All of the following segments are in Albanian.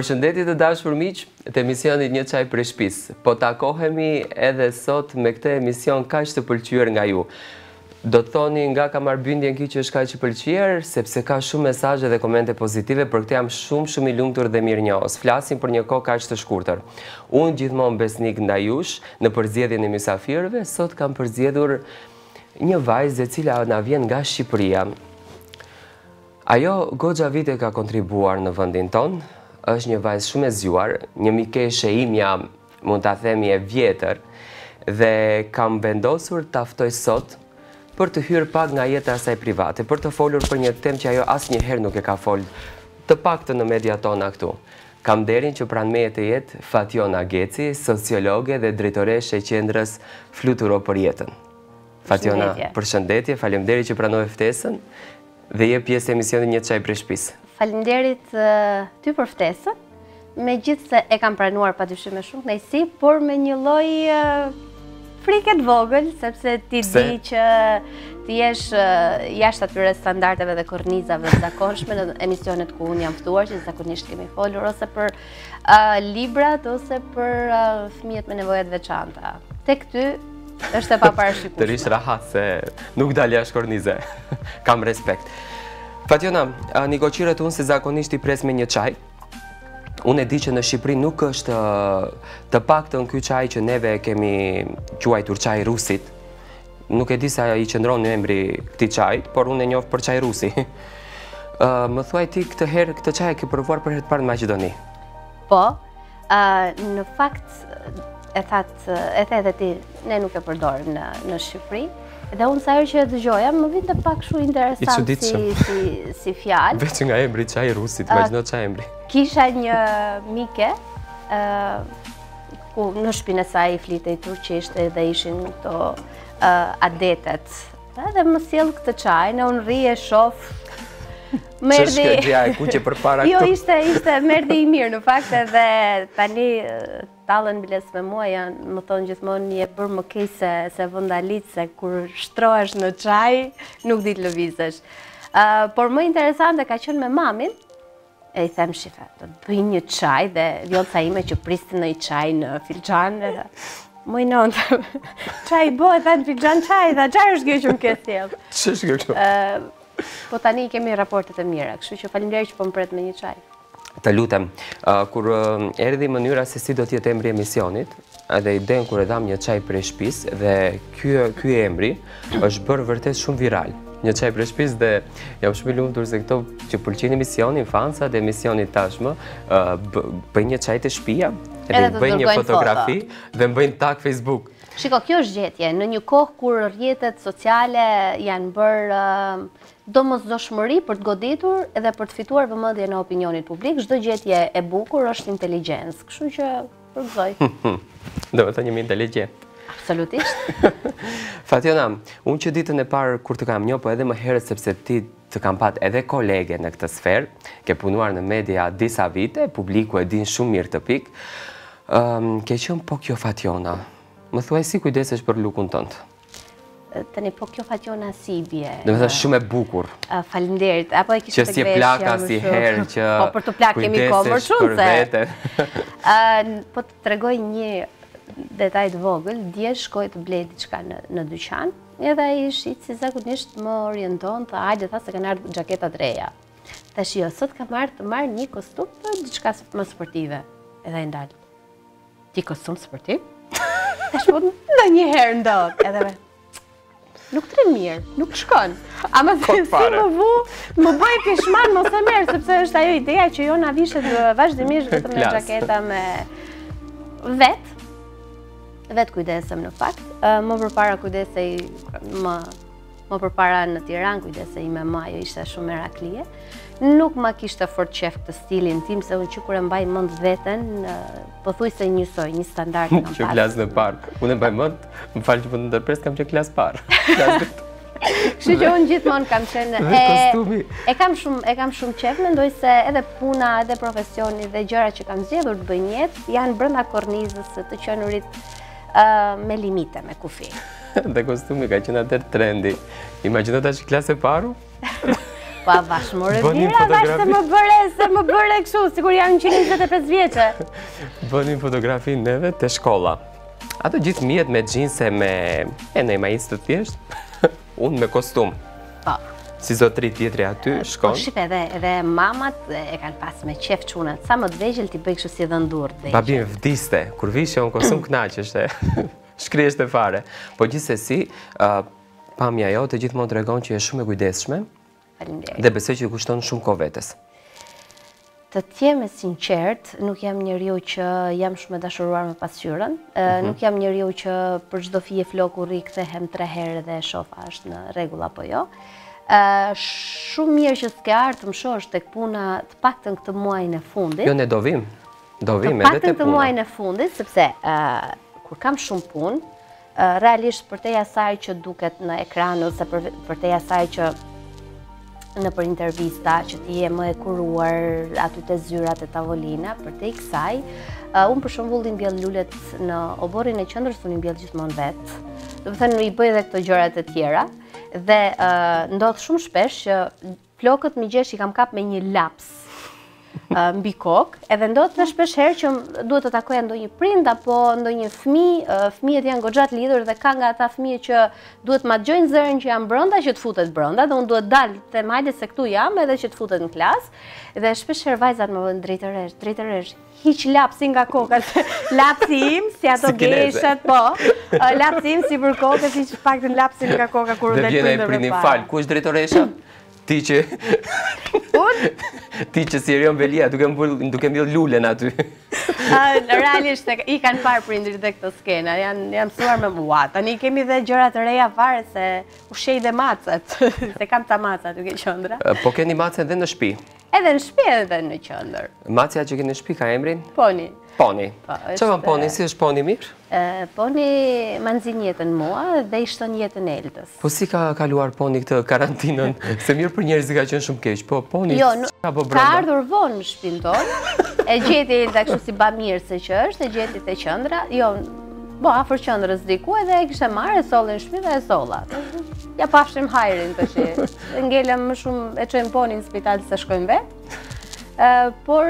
Përshëndetje të dashur miq, të emisionit Një çaj prej shtëpisë. Po takohemi edhe sot me këtë emision kaq të pëlqyer nga ju. Do të thoni nga ka marrë bindjen ki që është kaq i pëlqyer, sepse ka shumë mesazhe dhe komente pozitive, për këtë jam shumë i lumtur dhe mirënjohës. Flasim për një kohë kaq të shkurtër. Unë gjithmonë besnik ndaj jush në përzgjedhjen e mysafirëve, sot kam përzgjedhur një vajzë e cila na vjen nga Shqipëria. Ajo goxha vite ka kontribuar në vendin tonë. Është një vajzë shumë e zgjuar, një mikeshe imja, mund ta themi e vjetër, dhe kam vendosur ta ftoj sot për të hyrë pak nga jeta e saj private, për të folur për një temë që ajo asnjëherë nuk e ka folur, të paktën në mediat tona këtu. Kam nderin që pranë meje të jetë Fationa Geci, sociologe dhe drejtoreshe e qendrës Fluturo për jetën. Fationa, përshëndetje, faleminderit që pranove ftesën dhe je pjesë e emisionit Një çaj prej shtëpisë. Faleminderit ty për ftesën, megjithse e kam pranuar padyshim me shumë kënaqësi, por me një lloj frike të vogël, sepse ti di që ti jesh jashtë atyre standardeve dhe kornizave të zakonshme në emisionet ku unë jam ftuar, që zakonisht kemi folur ose për librat ose për fëmijët me nevoja të veçanta. Tek ty është e paparashikueshme. Të rish rahat se nuk dalë jashtë kornize. Kam respekt. Fationa, nikoqirët unë se zakonisht i pres me një çaj. Unë e di që në Shqipëri nuk është të paktën ky çaj që neve kemi quajtur çaj rusit. Nuk e di sa i qëndron në emri këtij çaj, por unë e njoh për çaj rusi. Më thuaj ti këtë herë këtë çaj e ke provuar për herë të parë në Maqedoni? Po, në fakt e the edhe ti, ne nuk e përdorim në Shqipëri. Dhe unë sa herë që e dëgjoja, më vinte pak shumë interesant si fjalë. Veç nga emri çaj rusit, imagjino çaj emri. Kisha një mike ku në shtëpinë e saj i flitej turqisht dhe ishin këto adetet. Dhe më sjell këtë çaj, në unë rri e shoh. Ç'është kjo gjë e kuqe përpara këtu? Jo, ishte merdi i mirë në fakt, edhe tani tallën biles me mua janë, më thonë gjithmonë je bërë më keq se vëndalit, se kur shtrohesh në çaj nuk di të lëvizesh. Por më interesante ka qenë me mamin, e i them shife, do të bëj një çaj dhe vjollca ime që priste në çaj në filxhan. Moj nëntë, çaj bëhet në filxhan çaj, dhe çaj është kjo që më ke sjell. Ç'është kjo? Po tani kemi raportet e mira, kështu që faleminderit që po më pret me një çaj. Të lutem, kur erdhi mënyra se si do të jetë emri i emisionit, edhe idenë kur e dham Një çaj prej shtëpisë, dhe ky emri është bërë vërtet shumë viral. Një çaj prej shtëpisë, dhe jam shumë i lumtur se këto që pëlqejnë emisionin, fansa dhe emisionit tashmë, bëjnë një çaj të shtëpia, edhe bëjnë një fotografi dhe bëjnë tag Facebook. Shiko, kjo është gjetje, në një kohë kur rrjetet sociale janë bërë domosdoshmëri për të goditur edhe për të fituar vëmendjen e opinionit publik, çdo gjetje e bukur është inteligjencë, kështu që përgëzoj. Do të thënë jemi inteligjent. Absolutisht. Fationa, unë që ditën e parë kur të kam njoh, po edhe më herët sepse ti të kam pat edhe kolege në këtë sferë, ke punuar në media disa vite, publiku e din shumë mirë të pikë. Ke qenë po kjo Fationa? Më thuaj si kujdesesh për lukun tënd? Tani po kjo Fationa si bie. Do të thënë shumë e bukur. Faleminderit. Apo e kishe të gresh. Që si plaka si herë që po për të plak kemi kohë shumë se. Po të tregoj një detaj të vogël, dje shkoj të blej diçka në dyqan, edhe ai shit si zakonisht më orienton, hajde tha se kanë ardhur xhaketa të reja. Tash jo, sot kam ardhur të marr një kostum për diçka më sportive. Edhe ai ndal. Ti kostum sportiv? Tash po ndonjëherë ndodh, edhe nuk të mirë, nuk shkon. Ama si më bëj pishman mos e merr, sepse është ajo ideja që jo na vishet vazhdimisht vetëm me xhaketa me vet kujdesem në fakt. Më përpara kujdesej më përpara në Tiranë kujdesej me majo, ishte shumë meraklie. Nuk ma kishte fort qef këtë stilin tim, se unë që kur e mbaj mend veten, pothuajse njësoj, një standard kam pas. Që klasë në parë. Unë e mbaj mend, më falë që po të ndërpres, kam që klasë parë. Kështu që unë gjithmonë kam qenë e kam shumë qef, mendoj se edhe puna, edhe profesioni dhe gjërat që kam zgjedhur të bëj në jetë janë brenda kornizës të qenurit me limite, me kufi. Dhe kostumi ka qenë atër trendi. Imagjino tash klasë e paru? Pa bashmore vira, se më bëre kështu, sigur janë 125 vjeqe. Bënim fotografi neve të shkolla. Ato gjithë mjet me gjinse me nej majis të thjesht, unë me kostum. Po. Si zotri tjetri aty, shkon. Po shqipe edhe mamat e kanë pas me qef qunat, sa më të vegjel t'i bëj kështu si edhe ndur të vegjel. Babim vdiste, kur vishë unë kostum knaqeshte, shkrieshte fare. Po gjithsesi, pamja jo të gjithmonë të regon që je shumë e kujdesshme dhe besoj që kushton shumë kohë vetes. Të t'jem e sinqert, nuk jam njeriu që jam shumë e dashuruar me pasqyrën, nuk jam njeriu që për çdo fije floku rikthehem 3 herë dhe shoh a është në rregull apo jo. Shumë mirë që s'ke ardhur të më shohësh tek puna të paktën këtë muajin e fundit. Jo, ne do vim edhe te puna. Të paktën këtë muajin e fundit, sepse kur kam shumë punë, realisht përtej asaj që duket në ekran ose përtej asaj që në për intervista që ti je më e kuruar aty te zyrat e tavolina, përtej kësaj, unë për shembull i mbjell lulet në oborrin e qendrës, unë i mbjell gjithmonë vet. Do të thënë i bëj edhe këto gjërat e tjera dhe ndodh shumë shpesh që flokët mi gjesh i kam kap me një laps mbi kokë, edhe ndodh dhe shpesh herë që duhet të takoja ndonjë prind apo ndonjë fëmijë, fëmijët janë goxha të lidhur dhe ka nga ata fëmijë që duhet ma dëgjojnë zërin që janë brenda që të futet brenda, dhe unë duhet dal te majde se këtu jam edhe që të futet në klasë, dhe shpesh herë vajzat më vënë drejtëresh, hiq lapsin nga koka, lapsi im si ato geshat, po, lapsi im si për kokës, hiq paktën lapsin nga koka kur u del prindërve para. Dhe vjen ai fal, ku është drejtoresha? Ti që... Ti që si Erion Velia, duke mbjell lulen aty. Realisht, i kanë parë prindrit dhe këtë skena, janë mësuar me mua. Tani kemi dhe gjëra të reja fare se ushej dhe macat, se kam ta macat duke qendra. Po keni macet edhe në shtëpi? Edhe në shtëpi edhe në qendër. Macja që keni në shtëpi ka emrin? Poni. Poni. Çfarë poni, si është poni mirë? Poni ma nxin jetën mua dhe i shton jetën Eldës. Po si ka kaluar poni këtë karantinën? Se mirë për njerëzit ka qenë shumë keq, po poni ka ardhur vonë në shtëpinë tonë, e gjeti Elda kështu si bamirëse që është, e gjeti te qendra, jo, afër qendrës diku, edhe e kishte marrë, e solli në shtëpi dhe e solla. Ja pafshim hajrin tash. Ngelëm më shumë, e çojmë ponin në spital se shkojmë vetë. Por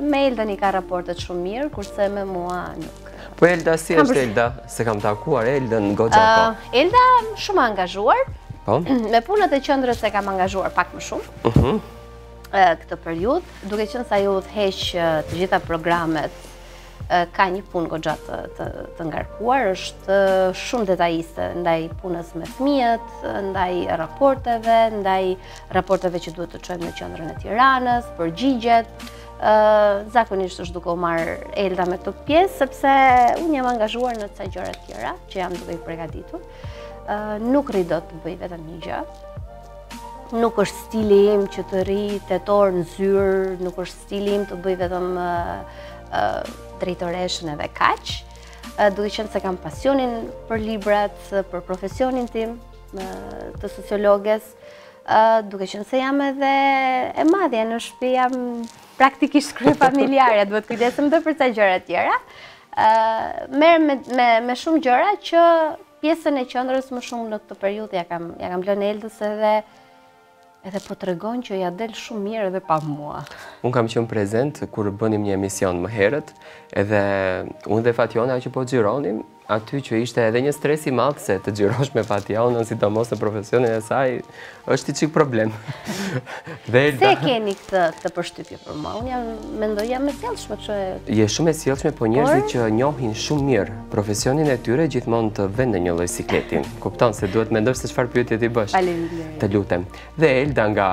me Eldën i ka raportet shumë mirë, kurse me mua nuk. Po Elda, si është Elda? Se kam takuar Eldën goxha ko. Elda shumë angazhuar. Po? Me punët e qendrës e kam angazhuar pak më shumë. Këtë periudhë, duke qenë se ajo udhëheq të gjitha programet, ka një punë goxha të ngarkuar, është shumë detajiste ndaj punës me fëmijët, ndaj raporteve që duhet të çojmë në qendrën e Tiranës, përgjigjet. Zakonisht është duke u marrë Elda me këtë pjesë, sepse unë jam angazhuar në ca gjëra të tjera që jam duke i përgatitur. Nuk rri dot të bëj vetëm një gjë. Nuk është stili im që të rri 8 orë në zyrë, nuk është stili im të bëj vetëm drejtoreshën edhe kaq, duke qenë se kam pasionin për librat, për profesionin tim të sociologes, duke qenë se jam edhe e madhja në shtëpi, jam praktikisht krye familjare, duhet kujdesem dhe për ca gjëra tjera. Merr me shumë gjëra që pjesën e qendrës më shumë në këtë periudhë ja kam lënë Eldës edhe po të regon që ja del shumë mirë edhe pa mua. Unë kam qenë prezent kur bënim një emision më herët, edhe unë dhe Fatjona që po xhironim, aty që ishte edhe një stres i madh se të xhirosh me Fatjonën, sidomos në profesionin e saj, është i çik problem. Se keni këtë përshtypje për mua? Unë mendoj jam e sjellshme kështu. Je shumë e sjellshme, po njerëzit që njohin shumë mirë profesionin e tyre gjithmonë të vënë në një lloj sikletin. Kupton se duhet mendosh se çfarë pyetje ti bësh. Faleminderit. Të lutem. Dhe Elda nga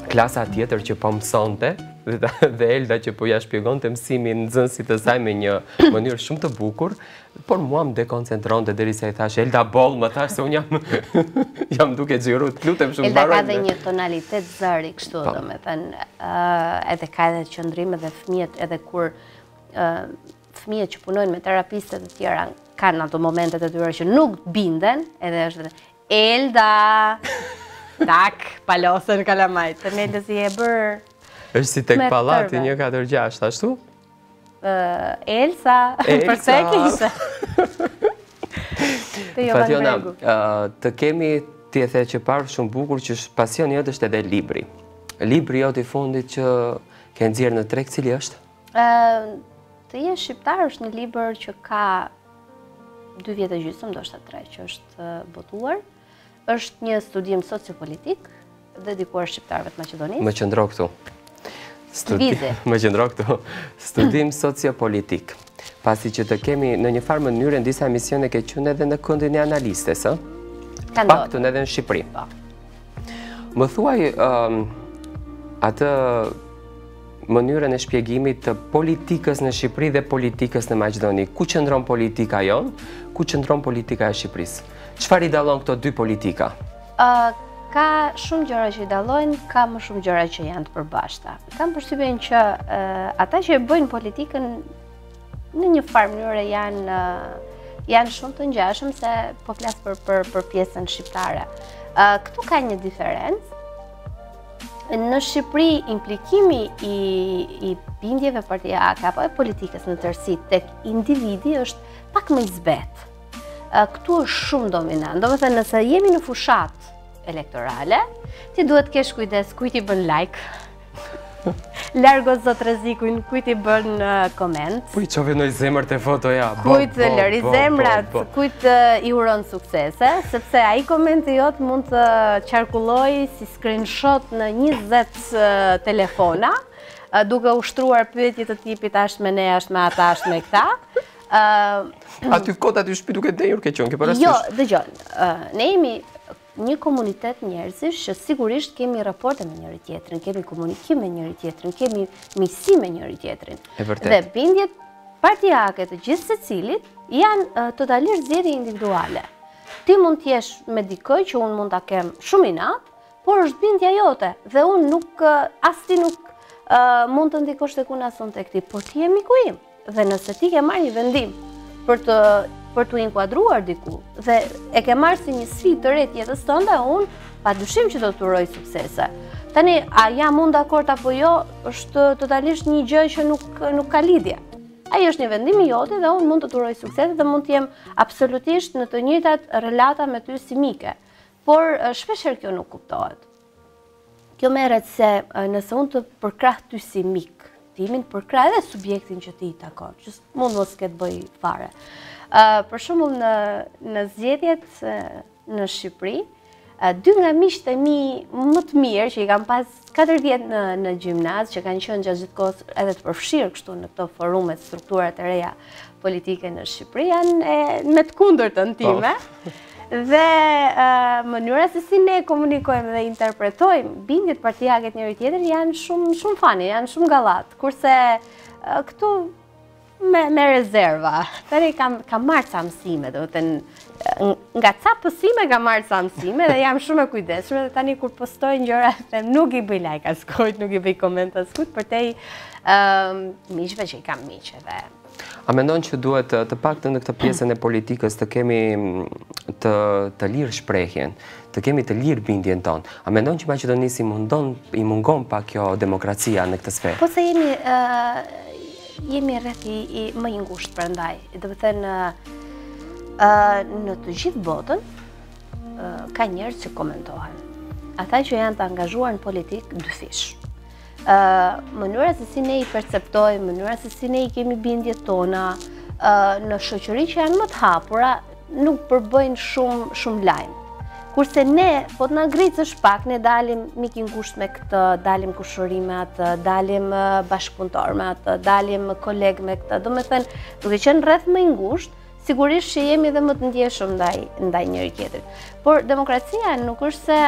klasa tjetër që po mësonte, dhe Elda që po ja shpjegonte mësimin nxënësit të saj me një mënyrë shumë të bukur, por mua më dekoncentronte derisa i thash Elda boll, më thash se unë jam duke xhiru, të lutem shumë mbaroj. Elda ka dhe një tonalitet zëri kështu, domethënë, edhe ka edhe qëndrim edhe fëmijët, edhe kur fëmijët që punojnë me terapistët e tjera kanë ato momentet e tyre që nuk binden, edhe është Elda, tak, palosën kalamajt, të me Elda si e bërë. Është si tek pallati 146, ashtu? Elsa, përse e kishte? Fatjona, të kemi ti e the që parë shumë bukur që pasioni jot është edhe libri. Libri jot i fundit që ke nxjerrë në treg, cili është? Të jesh shqiptar është një libër që ka 2 vjet e gjysmë, ndoshta 3 që është botuar. Është një studim sociopolitik dedikuar shqiptarëve të Maqedonisë. Më qëndro këtu. Më qëndro këtu. Studim sociopolitik. Pasi që të kemi në një farë mënyrë në disa emisione ke qenë edhe në këndin e analistes, ë? Paktën edhe në Shqipëri. Më thuaj atë mënyrën e shpjegimit të politikës në Shqipëri dhe politikës në Maqedoni. Ku qëndron politika jonë, ku qëndron politika e Shqipërisë? Çfarë i dallon këto 2 politika? Ka shumë gjëra që i dallojnë, ka më shumë gjëra që janë të përbashkëta. Kam përshtypjen që ata që e bëjnë politikën në një farë mënyrë janë shumë të ngjashëm, se po flas për pjesën shqiptare. Këtu ka një diferencë. Në Shqipëri, implikimi i bindjeve partijake apo e politikës në tërësi tek individi është pak më i zbetë. Këtu është shumë dominant. Domethënë, nëse jemi në fushat elektorale, ti duhet të kesh kujdes kujt i bën like, largo zot rrezikun, kujt i bën koment. Po i çove në zemër te fotoja. Kujt lëri zemrat, kujt i uron suksese, sepse ai komenti jot mund të qarkullojë si screenshot në 20 telefona, duke ushtruar pyetje të tipit është me ne, është me ata, është me këta. Aty kot aty shtëpi duke denjur ke qenë, ke parasysh? Jo, dëgjoj. Ne jemi një komunitet njerëzish që sigurisht kemi raporte me njëri tjetrin, kemi komunikim me njëri tjetrin, kemi miqësi me njëri tjetrin. Dhe bindjet partijake të gjithë secilit janë totalisht zgjedhje individuale. Ti mund të jesh me dikë që unë mund ta kem shumë inat, por është bindja jote dhe unë nuk as ti nuk mund të ndikosh tek unë as unë tek ti, por ti je miku im. Dhe nëse ti ke marrë një vendim për të inkuadruar diku dhe e ke marrë si një sfidë të re të jetës tënde, unë padyshim që do të uroj suksese. Tani, a jam unë dakord apo jo, është totalisht një gjë që nuk ka lidhje. Ai është një vendim i jote dhe unë mund të të uroj suksese dhe mund të jem absolutisht në të njëjtat relata me ty si mike. Por shpeshherë kjo nuk kuptohet. Kjo merret se nëse unë të përkrah ty si mik, timin përkrah edhe subjektin që ti i takon, që mund mos ketë bëj fare. Për shembull në zgjedhjet në Shqipëri, 2 nga miqtë e mi më të mirë që i kam pas 4 vjet në gjimnaz, që kanë qenë gjatë gjithë kohës edhe të përfshirë kështu në këto forume, strukturat e reja politike në Shqipëri, janë me të kundërtën time. Dhe mënyra se si ne komunikojmë dhe interpretojmë bindjet partijake të njëri tjetrit janë shumë fani, janë shumë gallat. Kurse këtu me rezerva. Tani kam marrë ca mësime, nga ca pësime kam marrë ca mësime dhe jam shumë e kujdesshme dhe tani kur postoj gjëra nuk i bëj like askujt, nuk i bëj koment askujt, përtej miqve që i kam miqe dhe. A mendon që duhet të paktën në këtë pjesën e politikës të kemi të lirë shprehjen, të kemi të lirë bindjen tonë? A mendon që Maqedonisë i mungon pa kjo demokracia në këtë sferë? Po se jemi rreth më i ngushtë prandaj. Do të thënë në të gjithë botën ka njerëz që komentojnë. Ata që janë të angazhuar në politikë dyfish. Mënyra se si ne i perceptojmë, mënyra se si ne i kemi bindjet tona, në shoqëri që janë më të hapura, nuk përbëjnë shumë lajm. Kurse ne, po të na gricësh pak, ne dalim mik i ngushtë me këtë, dalim kushëri me atë, dalim bashkëpunëtor me atë, dalim koleg me këtë. Do me thënë, duke qenë rreth më i ngushtë, sigurisht që jemi dhe më të ndjeshëm ndaj njëri tjetrit. Por demokracia nuk është se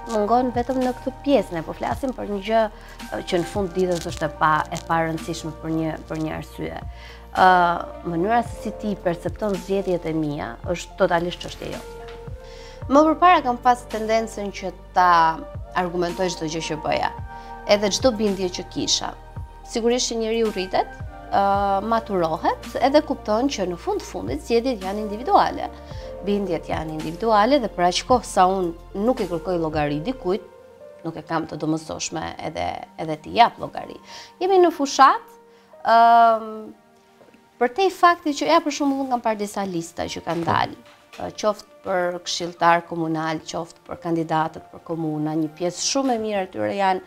mungon vetëm në këtë pjesë, ne po flasim për një gjë që në fund ditës është e pa rëndësishme për një arsye. Mënyra se si ti percepton zgjedhjet e mia është totalisht çështje jote. Më përpara kam pas tendencën që ta argumentoj çdo gjë që bëja, edhe çdo bindje që kisha. Sigurisht që njeriu rritet, maturohet edhe kupton që në fundit zgjedhjet janë individuale. Bindjet janë individuale dhe për aq kohë sa unë nuk i kërkoj llogari dikujt, nuk e kam të domosdoshme edhe ti jap llogari. Jemi në fushat, Për te i fakti që, për shumë unë kam parë disa lista që kanë dalë, qoftë për këshilltar komunal, qoftë për kandidatët për komuna, një pjesë shumë e mirë atyre janë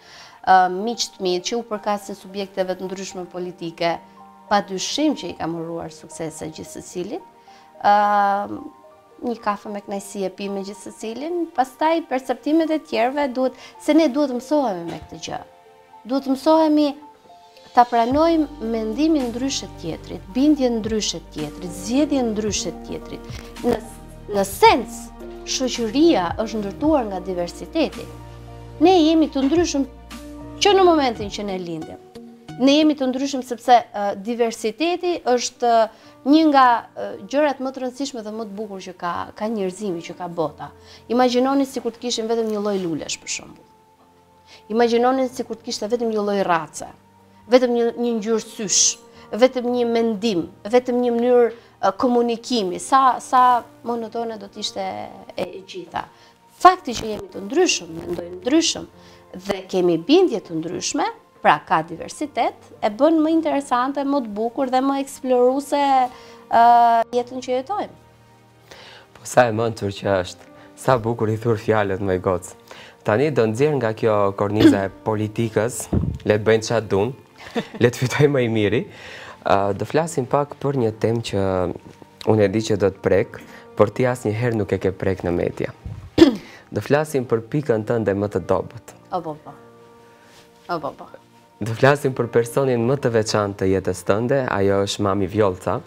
miqtë të mi që u përkasin subjekteve të ndryshme politike, pa dyshim që i ka mëruar suksese gjithë secilin, një kafe me kënaqësi e pi me gjithë secilin, pastaj perceptimet e tjerëve se ne duhet mësohemi me këtë gjë. Duhet mësohemi ta pranojmë mendimin ndryshe tjetrit, bindjen ndryshe tjetrit, zgjedhjen ndryshe tjetrit. Në sens, shoqëria është ndërtuar nga diversiteti. Ne jemi të ndryshëm që në momentin që ne lindem. Ne jemi të ndryshëm sepse diversiteti është një nga gjërat më të rëndësishme dhe më të bukur që ka njerëzimi, që ka bota. Imagjinoni sikur të kishim vetëm një lloj lulesh për shembull. Imagjinoni sikur të kishte vetëm një lloj race, vetëm një ngjyrë sysh, vetëm një mendim, vetëm një mënyrë komunikimi, sa monotone do të ishte e gjitha. Fakti që jemi të ndryshëm, mendojmë ndryshëm dhe kemi bindje të ndryshme, pra ka diversitet, e bën më interesante, më të bukur dhe më eksploruese jetën që jetojmë. Po sa e mençur që është, sa bukur i thur fjalët më gocë. Tani do nxjerr nga kjo korniza e politikës, le të bëjnë çfarë duan, le të fitojmë më i miri. Do flasim pak për një temë që unë e di që do të prek, por ti asnjëherë nuk e ke prek në media. Do flasim për pikën tënde më të dobët. Do flasim për personin më të veçantë të jetës tënde, ajo është Mami Vjollca.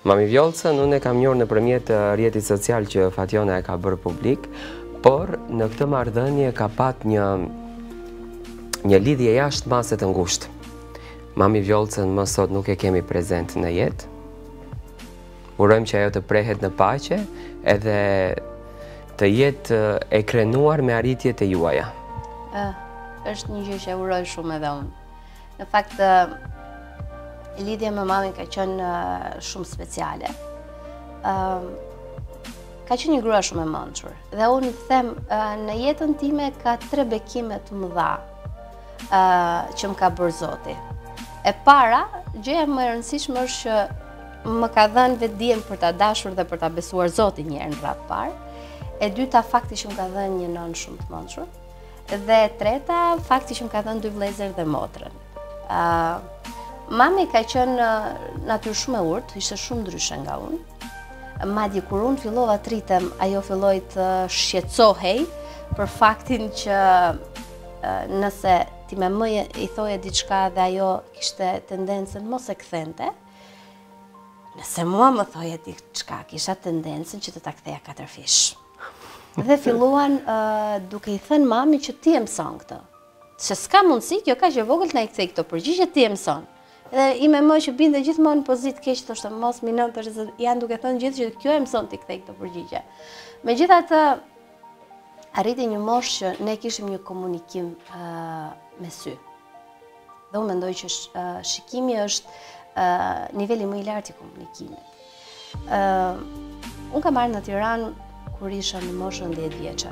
Mami Vjollcën unë e kam njohur nëpërmjet rrjetit social që Fatjona e ka bërë publik, por në këtë marrëdhënie ka pat një lidhje jashtë mase të ngushtë. Mami Vjollcën më sot nuk e kemi prezent në jetë. Urojmë që ajo të prehet në paqe edhe të jetë e krenuar me arritjet e juaja. Është një gjë që uroj shumë edhe unë. Në fakt, lidhja me mamin ka qenë shumë speciale. Ka qenë një grua shumë e mençur. Dhe unë them, në jetën time ka 3 bekime të mëdha që më ka bërë Zoti. E para, gjëja më e rëndësishme është që më ka dhënë vetdijen për ta dashur dhe për ta besuar Zotin një herë në radhë parë. E dyta, fakti që më ka dhënë një nënë shumë të mençur. Dhe treta, fakti që më ka dhënë 2 vëllezër dhe motrën. Mami ka qenë natyrë shumë e urtë, ishte shumë ndryshe nga unë. Madje kur unë fillova të rritem, ajo filloi të shqetësohej për faktin që nëse ti me më i thoje diçka dhe ajo kishte tendencën mos e kthente, nëse mua më thoje diçka, kisha tendencën që të ta ktheja 4 fish. Dhe filluan duke i thënë mami që ti e mëson këtë. Se s'ka mundësi, kjo ka që vogël na i kthej këto përgjigje, ti e mëson. Dhe i me më që binde gjithmonë pozitë keq, thoshte mos minon, janë duke thënë gjithë që kjo e mëson ti kthej këto përgjigje. Megjithatë, arriti një moshë që ne kishim një komunikim me sy. Dhe unë mendoj që shikimi është niveli më i lartë i komunikimit. Unë kam marrë në Tiranë kur isha në moshën 10 vjeçe.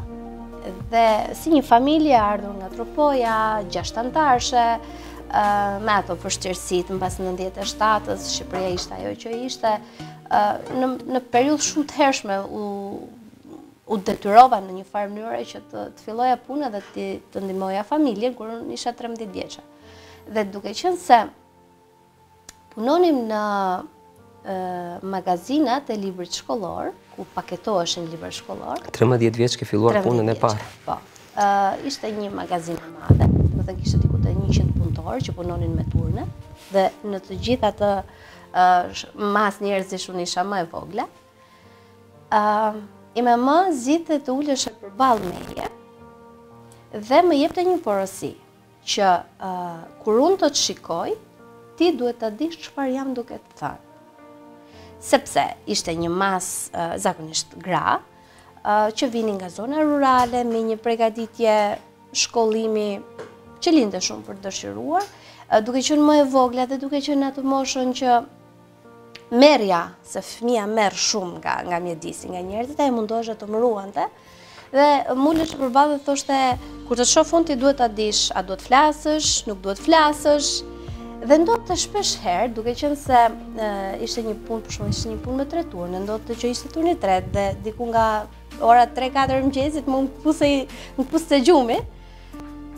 Dhe si një familje ardhur nga Tropoja, 6 anëtarshe, me ato vështirësitë mbas 97-s, Shqipëria ishte ajo që ishte, në periudhë shumë të hershme u detyrova në një farë mënyrë që të filloja punë dhe të ndihmoja familjen kur unë isha 13 vjeçe. Dhe duke qenë se punonim në magazinat e librit shkollor, ku paketoheshin libra shkollor. 13 vjeç ke filluar punën e parë. Po. Ishte një magazin e madhe, do të kishte diku të 100 punëtorë që punonin me turne, dhe në të gjithë atë mas njerëzish unë isha më e vogla. I me më zite të uleshe përballë meje dhe më jepte një porosi që kur unë të shikoj, ti duhet ta dish çfarë jam duke të thënë. Sepse ishte një mas zakonisht gra, që vinin nga zona rurale, me një përgatitje shkollimi që linte shumë për të dëshiruar, duke qenë më e vogla dhe duke qenë atë moshën që merja, se fëmia merr shumë nga mjedisi, nga njerëzit, e mundohej të më ruante. Dhe mulesh përballë dhe thoshte, kur të shoh unë ti duhet ta dish, a duhet flasësh, nuk duhet flasësh. Dhe ndodhë të shpesh herë, duke qenë se ishte një punë, për shumë ishte një punë më treturë, ndodhë të që ishte turni tretë dhe diku nga ora 3-4 mëngjesit më pusë gjumi.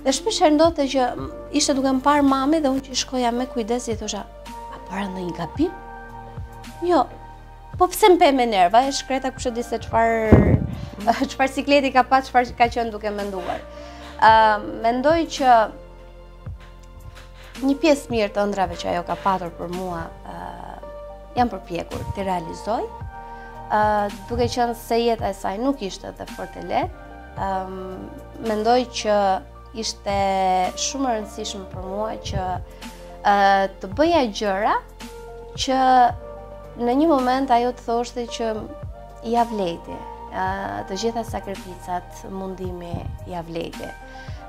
Dhe shpesh herë ndodhë që ishte duke më parë mami dhe unë që shkoja me kujdes i thosha, a para ndonjë gabim? Jo, po pse më pe me nerva, e shkreta kush e di se çfarë sikleti ka pas, çfarë ka qenë duke menduar. Mendoj që një pjesë mirë të ëndrave që ajo ka patur për mua jam përpjekur të realizoj, duke qenë se jeta e saj nuk ishte dhe fort e lehtë. Mendoj që ishte shumë e rëndësishme për mua që të bëja gjëra që në një moment ajo të thoshte që ja vlejti, të gjitha sakrificat, mundimi ja vlejti.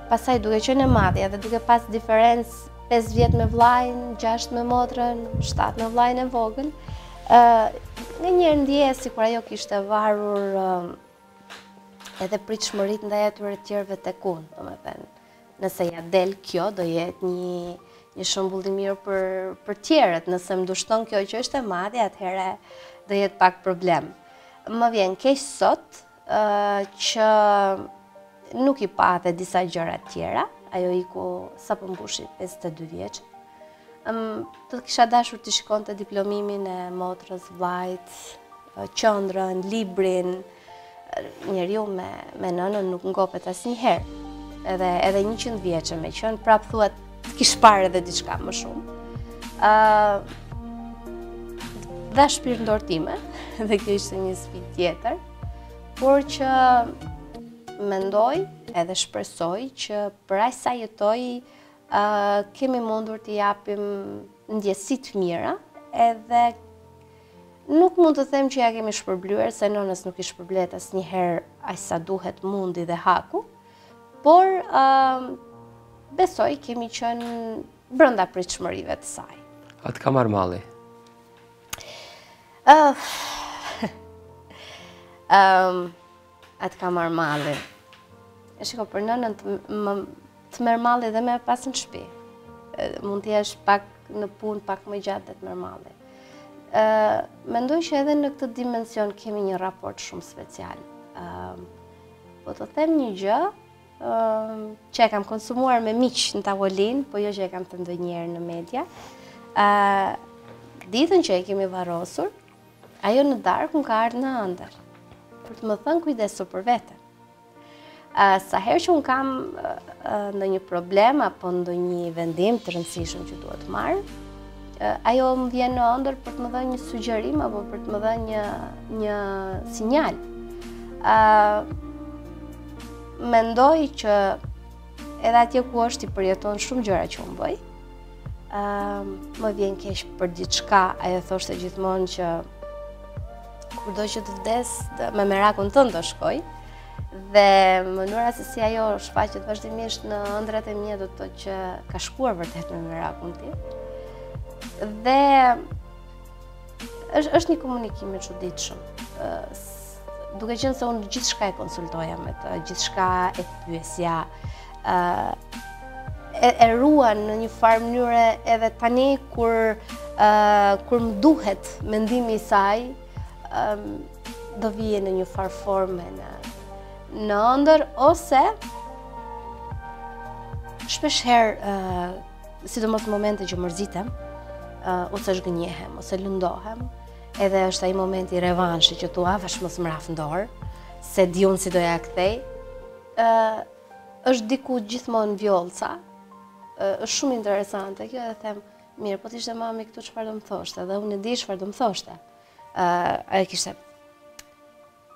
Pastaj duke qenë e madhja dhe duke pas diferencë 5 vjet me vllajën, 6 me motrën, 7 me vllajën e vogël, nganjëherë ndjeja sikur ajo kishte varur edhe pritshmëritë ndaj atyre të tjerëve tek unë, domethënë. Nëse ja del kjo, do jetë një shembull i mirë për tjerët. Nëse më dushton kjo që është e madhe, atëherë do jetë pak problem. Më vjen keq sot që nuk i pa dhe disa gjëra tjera. Ajo iku sa po mbushi 52 vjeç. Të kisha dashur të shkonte diplomimin e motrës, vllajt, qendrën, librin. Njeriu me nënën nuk ngopet asnjëherë. Edhe 100 vjeçë me qenë, prap thuat të kish parë edhe diçka më shumë. Dha shpirtëndor time, dhe kjo ishte një sfidë tjetër, por që mendoj edhe shpresoj që për aq sa jetoj kemi mundur të japim ndjesi të mira, edhe nuk mund të them që ja kemi shpërblyer, se nënës nuk i shpërblet asnjëherë aq sa duhet mundi dhe haku, por besoj kemi qenë brenda pritshmërive të saj. A të ka marrë malli? A të ka marrë malli? Shiko, për nënën të merr malli dhe me pas në shtëpi. Mund të jesh pak në punë, pak më gjatë dhe të merr malli. Mendoj që edhe në këtë dimension kemi një raport shumë special. Po të them një gjë që e kam konsumuar me miq në tavolinë, po jo që e kam të ndonjëherë në media. Ditën që e kemi varrosur, ajo në darkë më ka ardhur në ëndër për të më thënë kujdesu për veten. Sa herë që unë kam ndonjë problem apo ndonjë vendim të rëndësishëm që duhet marr, ajo më vjen në ëndër për të më dhënë një sugjerim apo për të më dhënë një sinjal. Mendoj që edhe atje ku është i përjeton shumë gjëra që unë bëj. Më vjen keq për diçka, ajo thoshte gjithmonë që kurdo që të vdes, me merakun tënd do shkoj. Dhe mënyra se si ajo shfaqet vazhdimisht në ëndrat e mia do të thotë që ka shkuar vërtet me merakun tim. Dhe është një komunikim i çuditshëm. Duke qenë se unë gjithçka e konsultoja me të, gjithçka e pyesja, e ruan në një farë mënyre edhe tani kur më duhet mendimi i saj, do vije në një farë forme në ëndër, ose shpesh herë, sidomos në momente që mërzitem, ose zhgënjehem, ose lëndohem, edhe është ai momenti i revanshit që thua vash mos më raf dorë, se di unë si do ja kthej. Është diku gjithmonë vjollca. Është shumë interesante kjo dhe them, mirë, po t'ishte mami këtu çfarë do më thoshte, dhe unë e di çfarë do më thoshte. Ajo kishte,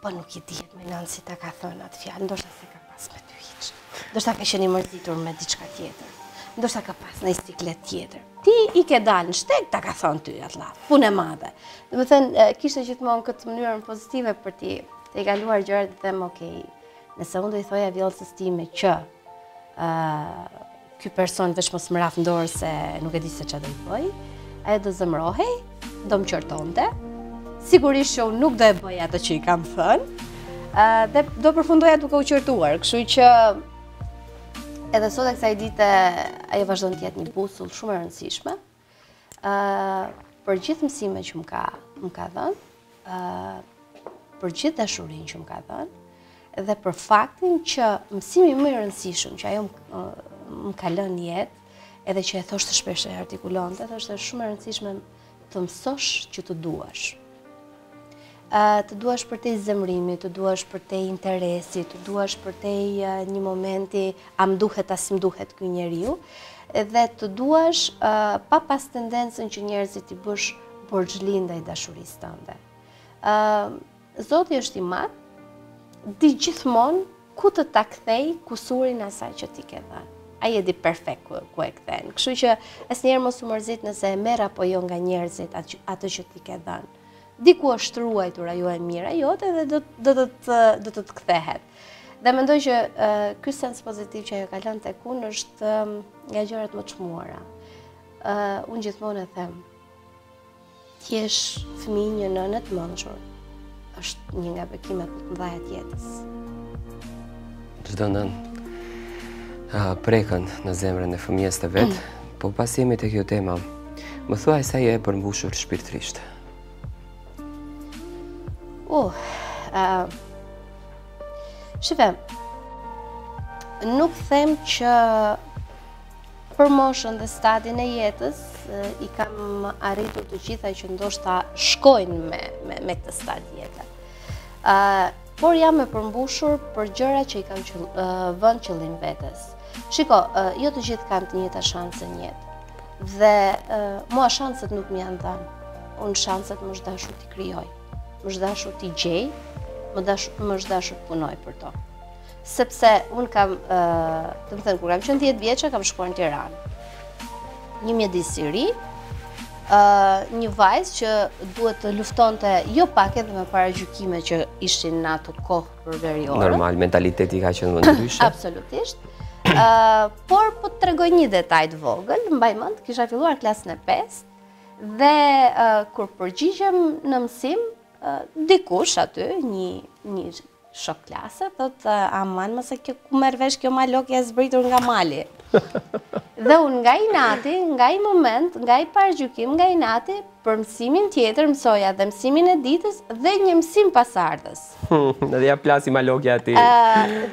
po nuk i dihet me nënë si ta ka thënë atë fjalë, ndoshta se ka pas me ty hiç. Ndoshta ka qenë i mërzitur me diçka tjetër. Ndoshta ka pas në siklet tjetër. Ti i ke dalë në shteg, ta ka thënë ty atë laf. Punë e madhe. Domethënë kishte gjithmonë këtë mënyrën pozitive për ti të i kaluar gjërat dhe them, okej, nëse unë do i thoja vjollcës time që ky person veç mos më raf dorë se nuk e di se çfarë do i bëj, ajo do zemrohej, do më qortonte. Sigurisht që unë nuk do e bëj atë që i kam thënë, dhe do përfundoja duke u qortuar, kështu që edhe sot e kësaj dite ajo vazhdon të jetë një busull shumë e rëndësishme. për gjithë mësime që më ka dhënë, për gjithë dashurinë që më ka dhënë, dhe për faktin që mësimi më i rëndësishëm që ajo më ka lënë jetë, edhe që e thoshte shpesh e artikulonte, thoshte shumë e rëndësishme të mësosh që të duash. Të duash për te zemrimi, të duash për te interesi, të duash për te një momenti a më duhet as më duhet ky njeriu, dhe të duash pa pas tendencën që njerëzit i bësh borxhli ndaj dashurisë tënde. Zoti është i madh, di gjithmonë ku të ta kthej kusurin asaj që ti ke dhënë. Ai e di perfekt ku e kthen. Kështu që asnjëherë mos u mërzit nëse e merr apo jo nga njerëzit atë që ti ke dhënë. Diku është ruajtur ajo e mira jote dhe do të kthehet. Dhe mendoj që ky sens pozitiv që ajo ka lënë tek unë është nga gjërat më të çmuara. Unë gjithmonë e them, ti je fëmijë një nëne të mençur. Është një nga bekimet më të mëdha të jetës. Çdo nënë prekën në zemrën e fëmijës të vet, po pas jemi tek kjo tema, më thuaj sa je e përmbushur shpirtërisht. Shive, nuk them që për moshën dhe stadin e jetës i kam arritur të gjitha që ndoshta shkojnë me këtë stad jetë. Por jam e përmbushur për gjëra që i kam vënë qëllim vetes. Shiko, jo të gjithë kanë të njëjta shanse në jetë. Dhe mua shanset nuk më janë dhënë. Unë shanset më është dashur t'i krijoj. Më është dashur t'i gjej, më është dashur të punoj për to. Sepse unë kam, të më thënë, kur kam qenë 10 vjeçë, kam shkuar në Tiranë. Një mjedis i ri, një vajzë që duhet të luftonte jo pak edhe me paragjykime që ishin në ato kohë përberiore. Normal, mentaliteti ka qenë më ndryshe. Absolutisht. Por po të tregoj një detaj të vogël, mbaj mend, kisha filluar klasën e 5 dhe kur përgjigjem në mësim, dikush aty, një shok klase, thot, aman, mëse ku merr vesh kjo malokja e zbritur nga mali. Dhe unë nga inati, nga i moment, nga i paragjykim, nga inati, për mësimin tjetër mësoja dhe mësimin e ditës dhe një mësim pasardhës. Dhe ja plasi malokja ati.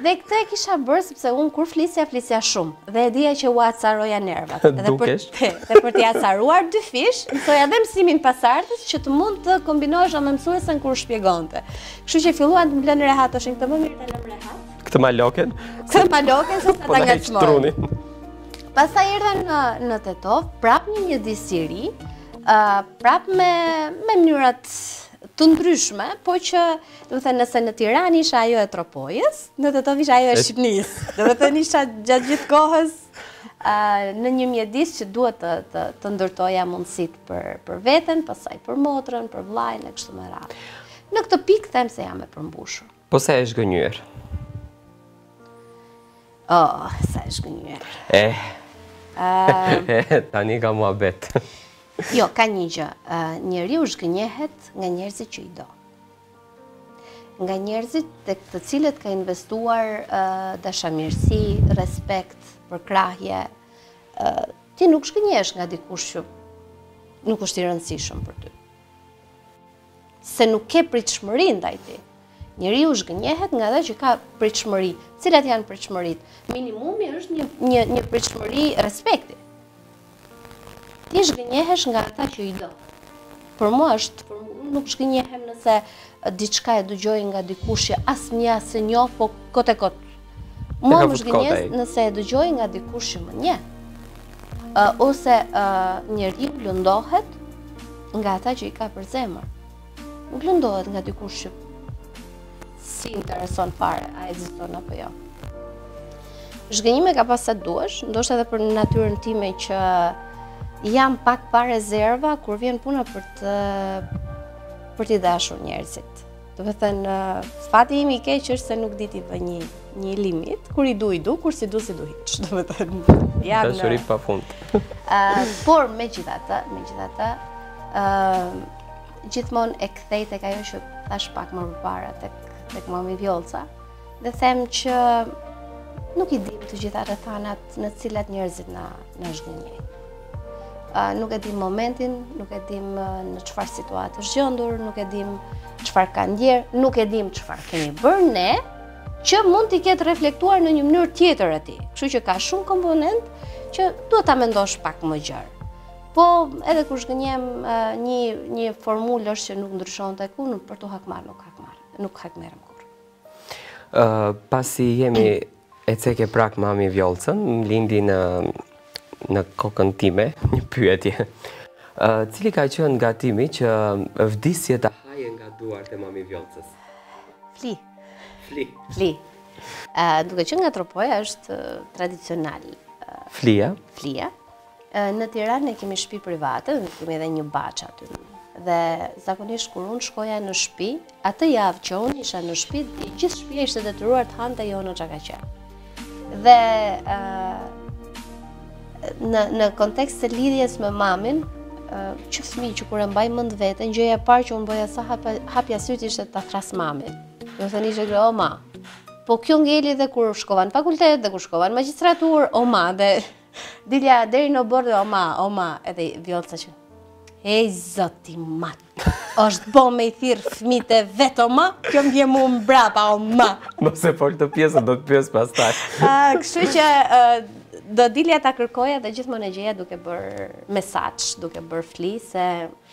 Dhe këtë e kisha bërë, sepse unë kur flisja shumë, dhe e dija që u acaroja nervat. Dukesh. Dhe për t'i acaruar 2 fish, mësoja dhe mësimin pasardhës që të mund të kombinohesha me mësuesen kur shpjegonte. Kështu që filluan të më lënë rehatoshin, këtë më mirë të lëmë rehat. Këtë maloken? Këtë maloken, se ta ngacmoj. Pastaj erdhen në Tetov, prap një mjedis i ri, prap me mënyrat të ndryshme, po që, do të thënë, nëse në Tiranë isha ajo e Tropojës, në Tetov isha ajo e Shqipnisë. Do të thënë, isha gjatë gjithë kohës në një mjedis që duhet të ndërtoja mundësit për veten, pastaj për motrën, për vllajën e kështu me radhë. Në këtë pikë them se jam e përmbushur. Po sa e shgënjyer? Sa e shgënjyer. Tani ka muhabet. Jo, ka një gjë. Njeriu zhgënjehet nga njerëzit që i do. Nga njerëzit tek të cilët ka investuar dashamirësi, respekt, përkrahje. Ti nuk zhgënjehesh nga dikush që nuk është i rëndësishëm për ty. Se nuk ke pritshmëri ndaj ti. Njeriu zhgënjehet nga ata që ka pritshmëri. Cilat janë pritshmëritë? Minimumi është një pritshmëri respekti. Ti zhgënjehesh nga ata që i do. Për mua nuk zhgënjehem nëse diçka e dëgjoj nga dikush që asnjë as e njoh, po kot e kot. Mua më zhgënjes nëse e dëgjoj nga dikush që më njeh. Ose njeriu lëndohet nga ata që i ka për zemër. Nuk lëndohet nga dikush që si intereson fare, a ekziston apo jo. Zhgënjime ka pas sa duash, ndoshta edhe për natyrën time që jam pak pa rezerva kur vjen puna për t'i dashur njerëzit. Do të thënë, fati im i keq është se nuk di t'i vë një limit, kur i du, kur si du hiç. Do të thënë, jam dashuri pafund. Por megjithatë, gjithmonë e kthej tek ajo që thash pak më përpara tek mami Vjollca, dhe them që nuk i dim të gjitha rrethanat në të cilat njerëzit na zhgënjejnë. nuk e dim momentin, nuk e dim në çfarë situatë është gjendur, nuk e dim çfarë ka ndjer, nuk e dim çfarë kemi bërë ne, që mund t'i ketë reflektuar në një mënyrë tjetër atij. Kështu që ka shumë komponent që duhet ta mendosh pak më gjerë. Po edhe kur shgënjem një formulë është që nuk ndryshon tek unë, për tu hakmarr nuk hakmerrem kurrë. Pasi jemi e ceke prak mami Vjollcën, më lindi në kokën time një pyetje. Cili ka qenë gatimi që vdisje ta haje nga duart e mami Vjollcës? Fli. Fli. Duke që nga Tropoja është tradicional. Flia? Flia. Në Tiranë ne kemi shtëpi private, kemi edhe një baç aty. Dhe zakonisht kur unë shkoja në shtëpi, atë javë që unë isha në shtëpi, gjithë shtëpia ishte detyruar të hante Jona çka ka qenë. Dhe në kontekst të lidhjes me mamin, që fëmijë që kur e mbaj mend veten, gjëja e parë që unë bëja sa hapja syt ishte ta thras mamin. Do të thënë ishte o ma. Po kjo ngeli dhe kur shkova në fakultet, dhe kur shkova në magjistraturë, o ma, dhe dilja deri në bordë, o ma, edhe Vjollca që ej zoti mat, është bo me i thirë fëmijët e vet, o ma, kjo m'bje mu mbrapa, o ma. Mos e fol të pjesën, do të pyes pastaj. Kështu që do dilja ta kërkoja dhe gjithmonë e gjeja duke bërë mesazh, duke bërë fli, se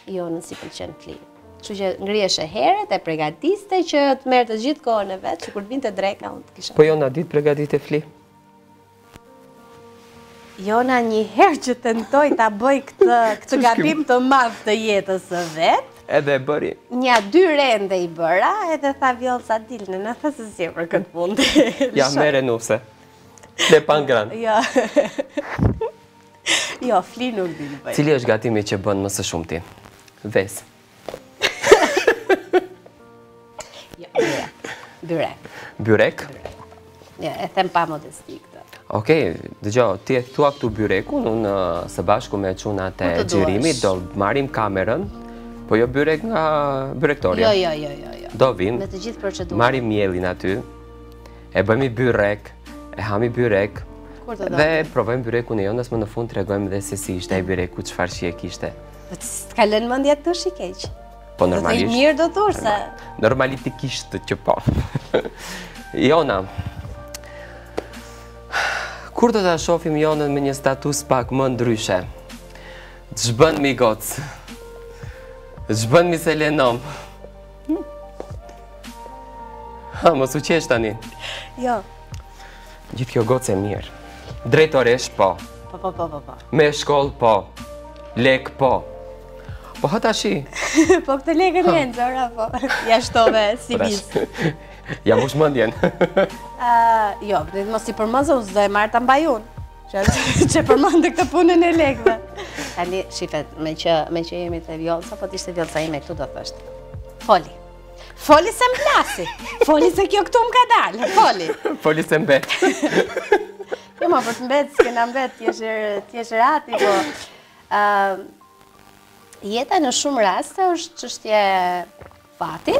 jo nësi pëlqen fli. Kështu që ngriheshe herët e përgatiste që të merrte të gjithë kohën e vet, që kur të vinte dreka unë të kisha. Po Jona ditë përgatite fli? Jona një herë që tentoj ta bëj këtë gabim të madh të jetës së vet. Edhe e bëri. Nja 2 rende i bëra, edhe tha Vjollca dilnë, na tha se si për këtë punë. Ja mere nuse. Le pan gran. Jo. Jo, fli nuk di të bëj. Cili është gatimi që bën më së shumti? Ves. Jo, byrek. Byrek? Ja, e them pa modesti këtë. Okej, dëgjoj, ti e thua këtu byrekun, unë së bashku me çunat e xhirimit do marrim kamerën, po jo byrek nga byrektoria. Jo. Do vim, me të gjithë procedurën. marrim mielin aty, e bëjmë byrek, e hami byrek, dhe provojmë byrekun e Jonës, më në fund tregojmë dhe se si ishte ai byreku, çfarë shije kishte. Po t'ka lënë mendja të tush i keq. Po normalisht. Do të mirë do thur se Normalisht që po. Jona, kur do ta shohim Jonën me një status pak më ndryshe? Ç'bën mi goc? Ç'bën mi Selenom? Ha, mos u qesh tani. Jo. Gjithë kjo gocë e mirë. Drejtoresh po. Po. Me shkollë po. Lek po. Po ha tashi. Po këtë lekën jenë, zora, po. Ja shtove si bis. Ja mu shmëndjen. Jo, mos i përmëzë, unë s'do e marrë të mbaj unë. Që përmëndë këtë punën e lekëve. Tani, shifet, me që jemi të Vjollca, po t'ishte Vjollca ime këtu do thështë. Foli. Foli se m'plasi. Foli se kjo këtu m'ka dalë. Foli. Foli se mbet. Jo, ma, për të mbet, s'kena mbet, t'jeshe rati, po... Jeta në shumë raste është çështje fati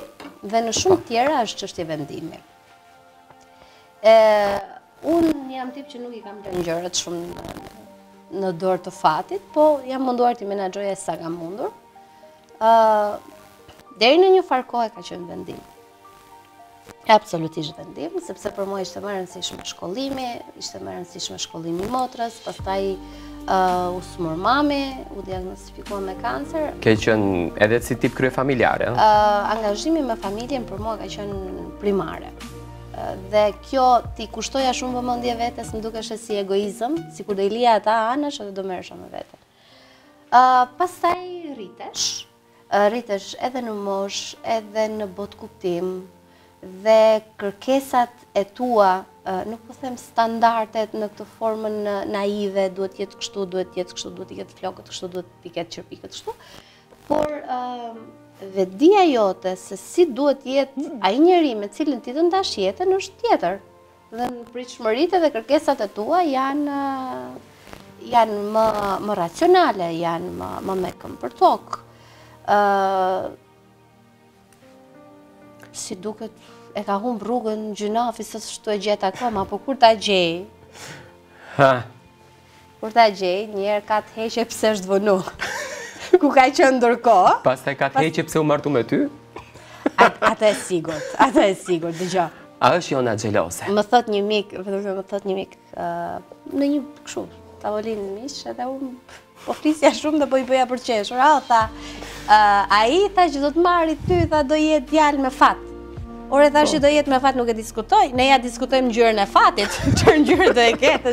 dhe në shumë tjera është çështje vendimi. Unë jam tip që nuk i kam lënë gjërat shumë në dorë të fatit, po jam munduar t'i menaxhoja sa kam mundur. Deri në një farë kohë ka qenë vendim. Absolutisht vendim, sepse për mua ishte më e rëndësishme shkollimi, ishte më e rëndësishme shkollimi i motrës, pastaj u smur mami, u diagnostifikuar me kancer. Ke qenë edhe si tip krye familjare? Angazhimi me familjen për mua ka qenë primare. Dhe kjo ti kushtoja shumë vëmendje vetes, më dukeshe si egoizëm, sikur do i lija ata anash edhe do merresha me veten. Pastaj rritesh edhe në mosh, edhe në botë kuptim, dhe kërkesat e tua, nuk po them standardet në këtë formën naive, duhet jetë kështu, duhet jetë kështu, duhet i ketë flokët kështu, duhet i ketë qërpikët kështu, por vetdia jote se si duhet jetë ai njeri me cilin ti të ndash jetën është tjetër. Dhe në pritshmëritë dhe kërkesat e tua janë më racionale, janë më me këmbë për tokë. Si duket e ka humb rrugën gjunafi, së shtu e gjetë akoma, po kur ta gjej? kur ta gjej, njerë ka të heqe pse është vënu. Ku ka qenë ndërkohë. Pastaj ka të heqe pse u martu me ty? Atë e sigurt, dëgjoj. A është Jona xhelose? Më thot një mik, në një kështu, tavolinë miq, edhe unë po flisja shumë dhe po i bëja për qeshur. Ai tha që do të marri ty, tha do jetë djalë me fat. Ore thash që do jetë me fat nuk e diskutoj, ne ja diskutojmë ngjyrën e fatit, çfarë ngjyrë do e ketë,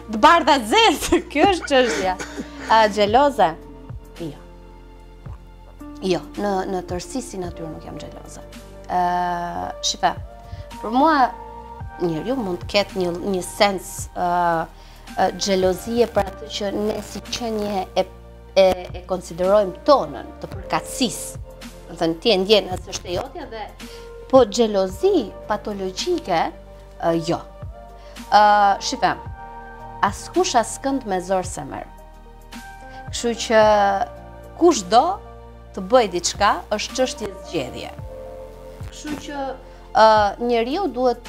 të bardha zezë, kjo është çështja. Xheloze? Jo, në tërësi si natyrë nuk jam xheloze. Shifa, për mua njeriu mund të ketë një sens xhelozie për atë që ne si qenie e konsiderojmë tonën të përkatësisë. Do të thënë ti e ndjen se është e jotja dhe po xhelozi patologjike jo. Shifa, askush askënd me zor se merr. Kështu që kushdo të bëj diçka është çështje zgjedhje. Kështu që njeriu duhet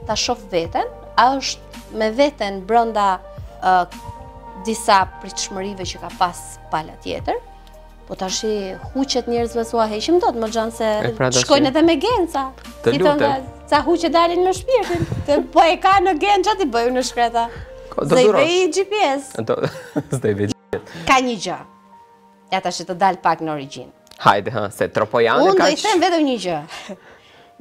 ta shoh veten, a është me veten brenda disa pritshmërive që ka pas pala tjetër, po tash huqet njerëzve s'ua heqim dot, më xhan se shkojnë edhe me genca. Të lutem. Ca huqe dalin me shpirtin. Po e ka në gen, ç'a ti bëju në shkreta? Zë i vej GPS. Zë i vej GPS. Ka një gjë. Ja tash të dal pak në origjinë. Hajde, se tropojane unë do i them vetëm një gjë.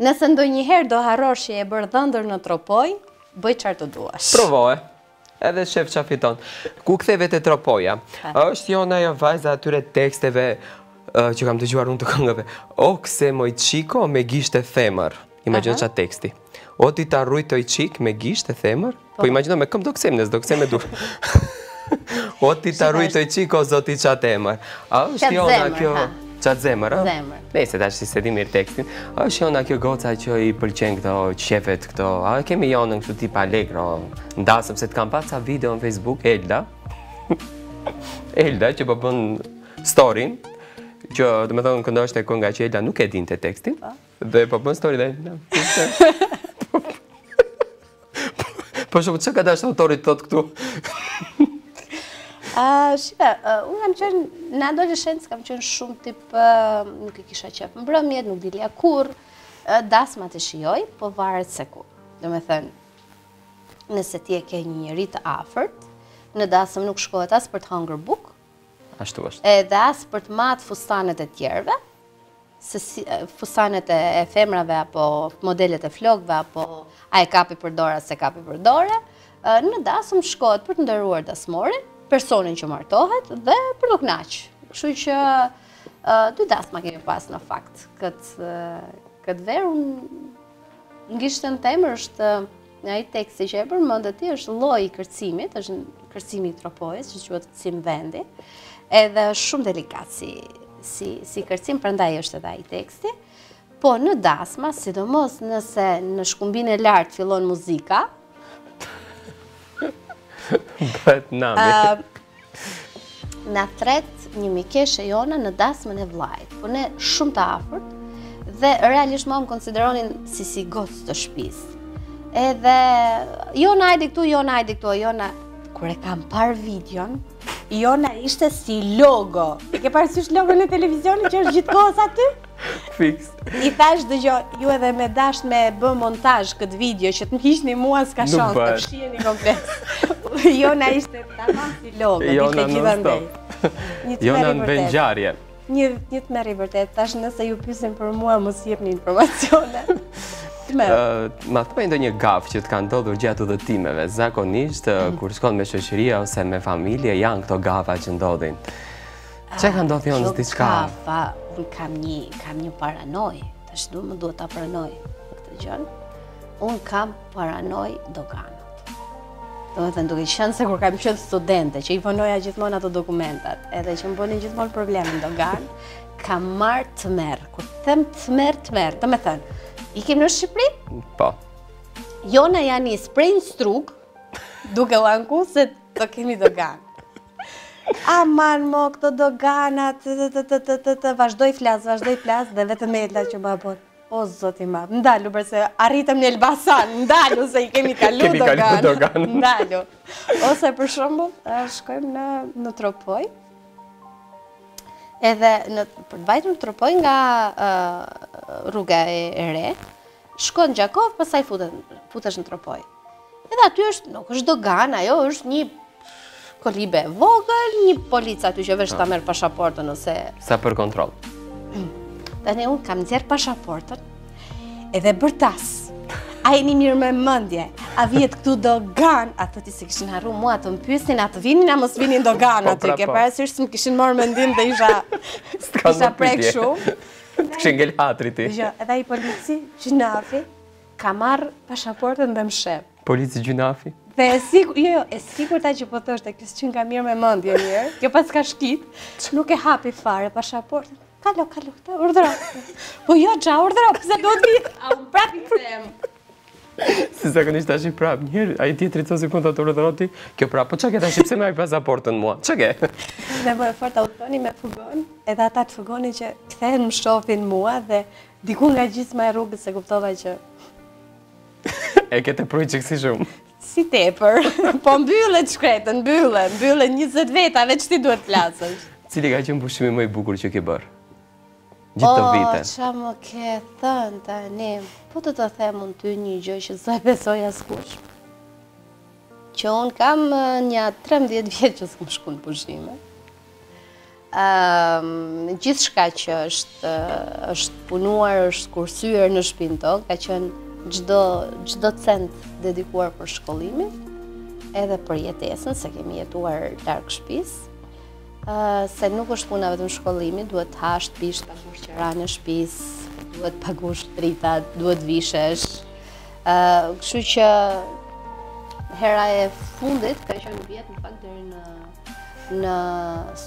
Nëse ndonjëherë do harrosh që e bër dhëndër në tropoj, bëj çfarë të duash. Provoje. Edhe shef qa fiton. Ku ktheve te tropoja? Është Jona ajo vajza atyre teksteve që kam dëgjuar unë të këngëve. O kse moj qiko me gisht e themër. Imagjino qa teksti. O ti ta rujtoj qik me gisht e themër? Po imagjino me këm do ksem, nësë do ksem e dur. O ti ta rujtoj qik o zoti qa temër. A është Jona kjo... Qatë zemër, a? Zemër. Nejse, ta që si di mirë tekstin. A është Jona kjo goca që i pëlqen këto, qefet këto. A kemi Jonën kështu tipa Allegro. Ndasëm se të kam pas ca video në Facebook, Elda. Elda që po bën storyn. Që dhe me thonë këndoshte kënga që Elda nuk e din të tekstin. Dhe po bën story dhe... Po shumë, që ka dashtë autorit tot këtu? Shqipe, unë kam qenë, në adolescencë kam qenë shumë tip, nuk i kisha qef mbrëmjet, nuk dilja kur, dasmat e shijoj, po varet se ku. Do me thënë, nëse ti e ke një njeri të afërt, në dasëm nuk shkohet as për të hangër buk, ashtu është. Edhe as për të matë fustanet e tjerve, fustanet e femrave, apo modelet e flokve, apo a e kapi për dore, se kapi për dore, në dasëm shkohet për të ndërruar dasmorin, personin që martohet dhe për të knaqë. Kështu që dy dasma kemi pas në fakt. Këtë verë, në gishtën temër është në ai teksti që e përmendë ti, është lloji i kërcimit, është kërcimi i tropojës, që quhet kërcim vendi, edhe është shumë delikat si kërcim, prandaj është edhe ai teksti. Po në dasma, sidomos nëse në shkumbin e lartë fillon muzika, Bët nami. Na thret një mikeshe Jona në dasmën e vllajt, po ne shumë të afërt dhe realisht më konsideronin si gocë të shtëpisë. Edhe Jona hajde këtu, Jona hajde këtu, Jona kur e kam parë videon, Jona ishte si logo. E ke parasysh logon e televizionit që është gjithkohës aty? Fiks. I thash dëgjoj, ju edhe me dasht me bë montazh këtë video që të më hiqni mua s'ka shans të fshiheni komplet. Jona ishte tamam si logo, ishte gjithandej. Jona në vengjarje. Një të merr i vërtet, tash nëse ju pyesin për mua mos jepni informacione. Ma thuaj ndonjë gaf që të ka ndodhur gjatë udhëtimeve, zakonisht kur shkon me shoqëria ose me familje janë këto gafa që ndodhin. Çe ka ndodhur Jonës diçka? Unë kam një paranoj, tash më duhet ta pranoj këtë gjë. Unë kam paranoj doganat. Do të thënë duke qenë se kur kam qenë studente, që i vonoja gjithmonë ato dokumentat, edhe që më bënin gjithmonë probleme në dogan, kam marrë të merr. Kur them të merr, do të thënë, ikim në Shqipëri? Po. Jona janë nis prej Strug, duke u anku se do kemi dogan. Aman mo këto doganat, vazhdoj flas, dhe vetëm Elda që më bën. O, zoti ma, ndalu, përse arritëm në Elbasan, ndalu, se i kemi kalu Dogan. Ndalu. Ose për shembull, shkojmë në Tropoj, edhe për të vajtur në Tropoj nga rruga e re, shkon Gjakov, pastaj futesh në Tropoj. Edhe aty nuk është Dogan, ajo është një kolibe vogël, një polica aty që vesh ta merr pasaportën ose... Sa për kontroll? Tani unë kam nxjerr pasaportën, edhe bërtas, a jeni mirë me mendje, a vjet këtu Dogan, ato ti se kishin harru mua të më pyesin, a të vinin, a mos vinin Dogan aty, ke parasysh se më kishin marrë mendim dhe isha prek shumë. Të kishin ngel hatri ti. Edhe ai polici, Gjunafi, ka marrë pasaportën dhe më shep. Polici Gjunafi? Dhe e sigur ta që po thoshte, kësë që nga mirë me mendje mirë, kjo pas ka shkit, nuk e hapi fare pasaportën. Kalo, këta, urdhëro. Po jo, qa, urdhëro, pëse do të vitë, a unë prap i them. Si zakonisht tash i prap, njërë, a i tjetëri të si kënë të urdhëro ti, kjo prap, po qa ke tash i pse me ai pasaportën mua, qa ke? Dhe më e fort autoni me fugon, edhe ata të fugoni që kthehen më shofin mua dhe diku nga gjysma e rrugës se kuptova që... E ke të prujë që kësi shumë. Si tepër, po mbyllet shkretën, mbyllet 20 veta, veç ti duhet plasësh. Cili ka qenë pushimi më i bukur që ke bërë? Gjithë të vite. Qa më ke thënë tani, po të them unë ty një gjë që s'e besoj askush. Që unë kam një 13 vjetë që s'kom shku në pushime. Gjithë shka që është punuar, është kursyer në shtëpinë tonë, ka qenë gjdo cent dedikuar për shkollimin, edhe për jetesën, se kemi jetuar larg shtëpisë. Se nuk është puna vetëm shkollimi, duhet hash, pish, pagush qëra në shtëpis, duhet pagush dritat, duhet vishesh. Kështu që hera e fundit ka qenë vjetë në fakt deri në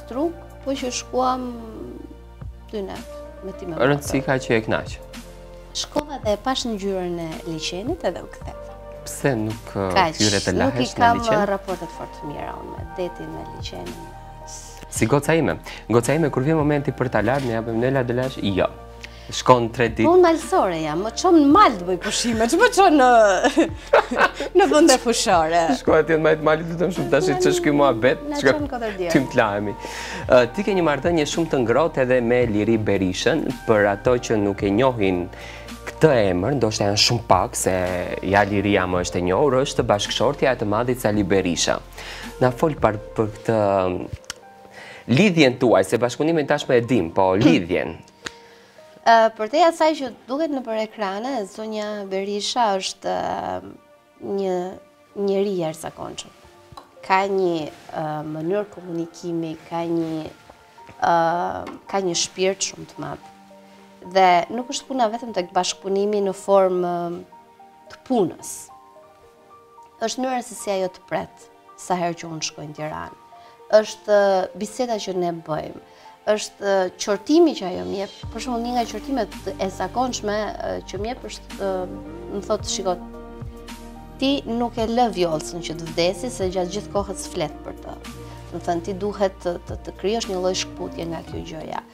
Strug, po që shkuam 2 natë me ti me motor. Rëndësi ka që e knaqë? Shkova dhe pash në ngjyrën e liçenit edhe u ktheva. Pse nuk hyrë të lahesh në liçen? Nuk i kam raportet fort të mira unë me detin, me liçenin. Si goca ime. Goca ime, kur vjen momenti për ta larë, ne japim Nela Delash, jo. Shkon 3 ditë. Unë malsore jam, më qonë në malë të bëj pushime, që më qonë në vënde fushore. Shkoj atje në majtë malit, të të më shumë tashit që shkuj mua betë, në qonë 4 djerë. Ty më të lahemi. Ti ke një marrëdhënie shumë të ngrohtë edhe me Liri Berishën, për ato që nuk e njohin këtë emër, ndoshta janë shumë pak, se ja Liria më është e njohur, është bashkëshortja e të madhit Sali Berisha. Na fol për këtë lidhjen tuaj, se bashkëpunimin tashmë e dim, po lidhjen. Për te asaj që duket në për ekrane, zonja Berisha është një njeri jashtëzakonshëm. Ka një mënyrë komunikimi, ka një shpirt shumë të madh. Dhe nuk është puna vetëm tek bashkëpunimi në formë të punës. Është mënyra se si ajo të pret sa herë që unë shkoj në Tiranë. Është biseda që ne bëjmë, është qortimi që ajo mjep, për shembull një nga qortimet e zakonshme që mjep është më thotë shikoj, ti nuk e lë vjollcën që të vdesi se gjatë gjithë kohës flet për të. Do thënë ti duhet të krijosh një lloj shkputje nga kjo gjëja.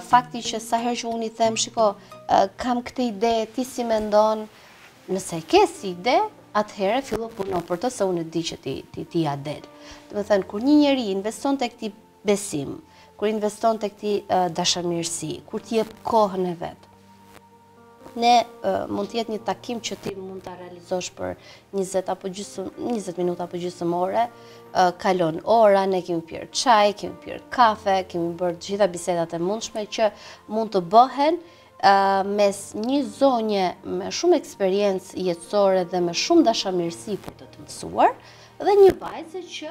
Fakti që sa herë që unë i them, shiko, kam këtë ide, ti si mendon, nëse ke si ide, atëherë fillo puno për të se unë e di që ti ja del. Do të thënë, kur një njeri investon tek ti besim, kur investon tek ti dashamirësi, kur ti jep kohën e vet, ne mund të jetë një takim që ti mund ta realizosh për 20 minuta apo gjysmë ore, kalon ora, ne kemi pirë çaj, kemi pirë kafe, kemi bërë të gjitha bisedat e mundshme që mund të bëhen mes një zonje me shumë eksperiencë jetësore dhe me shumë dashamirësi për të mësuar, dhe një vajze që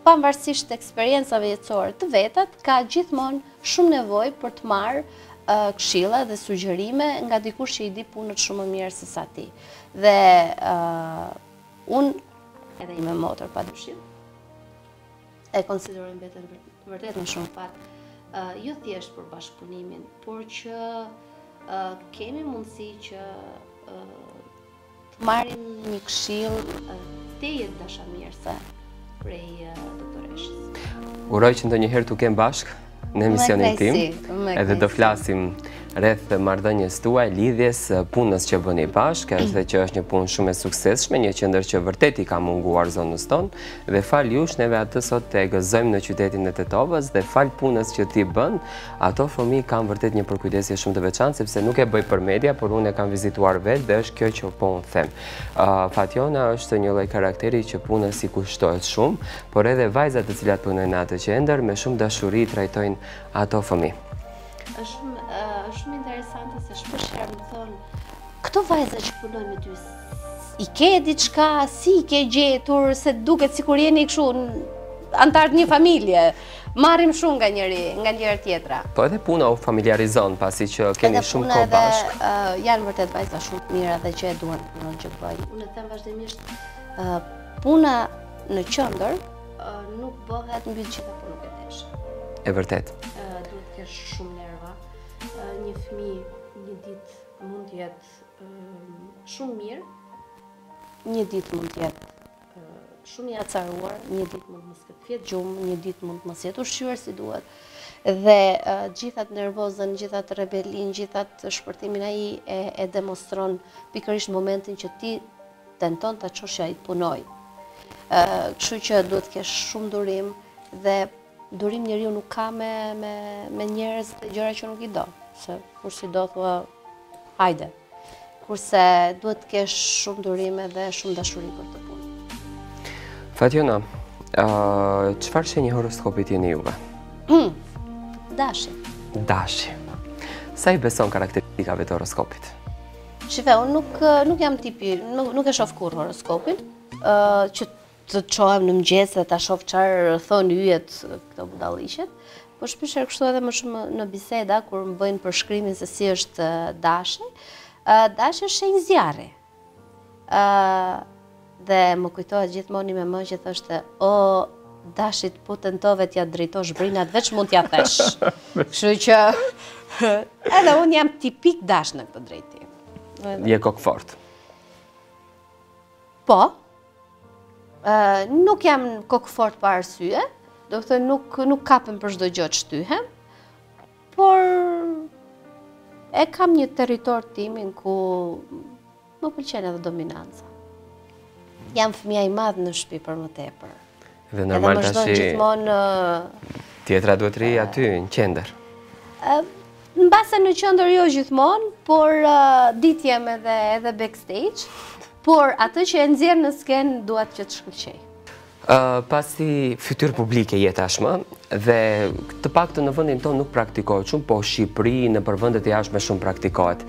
pavarësisht eksperiencave jetësore të vetat, ka gjithmonë shumë nevojë për të marrë këshilla dhe sugjerime nga dikush që i di punët shumë më mirë se sa ti. Dhe unë, edhe ime motor padyshim, e konsiderojmë veten vërtet në shumë fat, jo thjesht për bashkëpunimin, por që kemi mundësi që të marrim një këshill teje dashamirëse prej doktoreshës. Uroj që ndonjëherë t'u kem bashkë në emisionin tim, edhe do flasim rreth marrëdhënies tuaj, lidhjes, punës që bëni bashkë, edhe që është një punë shumë e suksesshme, një qendër që vërtet i ka munguar zonës tonë, dhe fal jush neve atë sot e gëzojmë në qytetin e Tetovës, dhe fal punës që ti bën, ato fëmijë kanë vërtet një përkujdesje shumë të veçantë, sepse nuk e bëj për media, por unë e kam vizituar vetë dhe është kjo që po unë them. Fationa është një lloj karakteri që punës i kushtohet shumë, por edhe vajzat të cilat punojnë në atë qendër me shumë dashuri trajtojnë ato fëmijë. Është shumë interesante se shpesh më thonë, këto vajza që punojnë me ty, i ke diçka, si i ke gjetur, se duket sikur jeni kështu antar të një familje. Marrim shumë nga njëra tjetra. Po edhe puna u familjarizon pasi që keni shumë kohë bashkë. Janë vërtet vajza shumë të mira dhe që e duan punën që bëjnë. Unë them vazhdimisht, puna në qendër nuk bëhet mbi gjitha po nuk e desh. E vërtet. Duhet të kesh shumë nerva. Një fëmijë një ditë mund të jetë shumë mirë, një ditë mund të jetë shumë i acaruar, një ditë mund mos ketë fjet gjumë, një ditë mund mos jetë ushqyer si duhet. Dhe gjithat nervozën, gjithat rebelin, gjithat shpërtimin ai e demonstron pikërisht në momentin që ti tenton ta çosh ai të punoj. Kështu që duhet të kesh shumë durim dhe durim njeriu nuk ka me njerëz dhe gjëra që nuk i do, se kur si do thua hajde. Kurse duhet të kesh shumë durim dhe shumë dashuri për të punë. Fationa, çfarë shenjë horoskopit jeni juve? Dashi. Dashi. Sa i beson karakteristikave të horoskopit? Shife, unë nuk jam tipi, nuk e shoh kurrë horoskopin, që të çohem në mëngjes dhe ta shoh çfarë thonë yjet këto budalliqet, po shpeshherë kështu edhe më shumë në biseda kur më bëjnë përshkrimin se si është Dashi. Dashi është shenjë zjarri. Dhe më kujtohet gjithmonë me më që thoshte, o, Dashit po tentove t'ja drejtosh brinat, veç mund t'ja thesh. Kështu që edhe unë jam tipik Dash në këtë drejtim. Je kokfort. Po, nuk jam kokfort pa arsye, do të thënë nuk kapem për çdo gjë që shtyhem, por e kam një territor timin ku më pëlqen edhe dominanca. Jam fëmija i madh në shtëpi për më tepër. Dhe normal tash gjithmonë tjetra duhet rri aty në qendër. Mbase në qendër jo gjithmonë, por ditë jem edhe backstage, por atë që e nxjerr në skenë duhet që të shkëlqej. Pasi fytyrë publike je tashmë dhe të paktën në vendin tonë nuk praktikohet shumë, po Shqipëri në vendet e jashtme shumë praktikohet.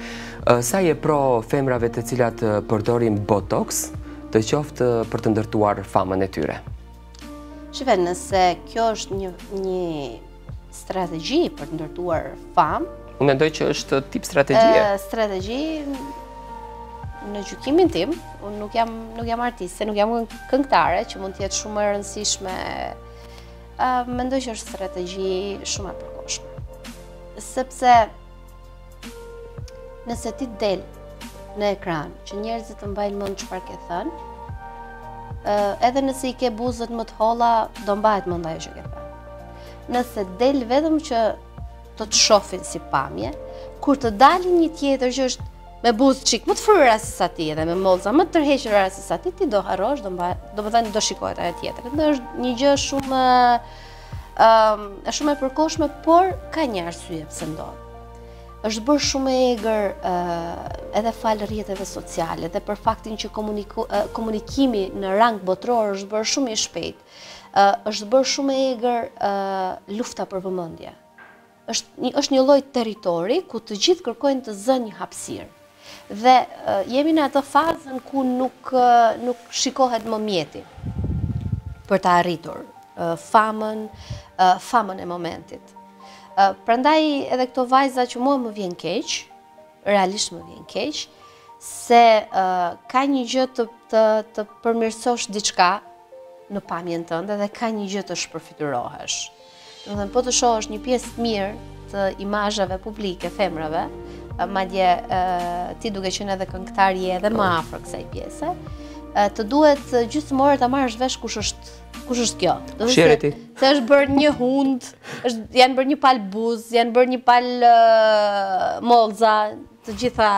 Sa je pro femrave të cilat përdorin botox, të qoftë për të ndërtuar famën e tyre? Shive, nëse kjo është një strategji për të ndërtuar famë... Unë mendoj që është tip strategjie. Strategji, në gjykimin tim, unë nuk jam artiste, nuk jam këngëtare, që mund të jetë shumë e rëndësishme. Mendoj që është strategji shumë e përkohshme. Sepse nëse ti del në ekran, që njerëzit të mbajnë mend çfarë ke thënë, edhe nëse i ke buzët më të holla, do mbahet mend ajo që ke thënë. Nëse del vetëm që të shohin si pamje, kur të dalin një tjetër që është me buzë çik më të fryra se sa ti edhe me mollza më të tërhequra se sa ti do harrosh, do të thënë do shikohet ajo tjetër. Dhe është një gjë shumë e përkohshme, por ka një arsye pse ndodh. Është bërë shumë e egër edhe falë rrjeteve sociale dhe për faktin që komunikimi në rang botror është bërë shumë i shpejt. Është bërë shumë e egër lufta për vëmendje. Është një lloj territori ku të gjithë kërkojnë të zënë një hapësirë. Dhe jemi në atë fazën ku nuk shikohet më mjeti për të arritur famën e momentit. Prandaj edhe këto vajza që mua më vjen keq, realisht më vjen keq, se ka një gjë të përmirësosh diçka në pamjen tënde dhe ka një gjë të shpërfytyrohesh. Domethënë po të shohësh një pjesë të mirë të imazhave publike femrave, madje ti duke qenë edhe këngëtar je edhe më afër kësaj pjese, të duhet gjysmore ta marrësh vesh kush është kjo. Shireti. se është bërë një hund, janë bërë një palë buz, janë bërë një palë mollza, të gjitha...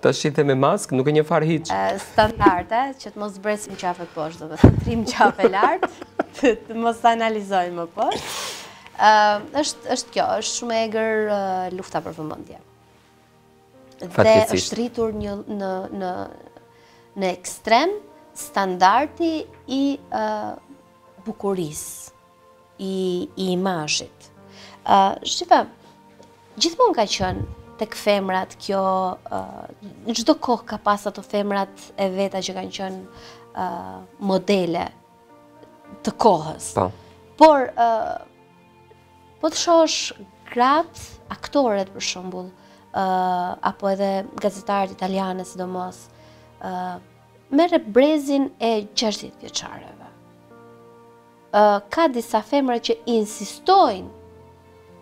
Të shite me mask, nuk e një farë hiq. Standarde, që të mos bresim qafe poshtë, dhe të trim qafe lartë, të mos analizojnë më poshtë. është kjo, është shumë egër lufta për vëmendje. Dhe është rritur në ekstrem standardi i bukurisë, i imazhit. Shqipa, gjithmonë ka qenë tek femrat kjo, çdo kohë ka pas ato femrat e veta që kanë qenë modele të kohës. Por, po të shohësh gratë, aktoret për shembull, apo edhe gazetarët italiane sidomos, merre brezin e 60 vjeçareve. Ka disa femra që insistojnë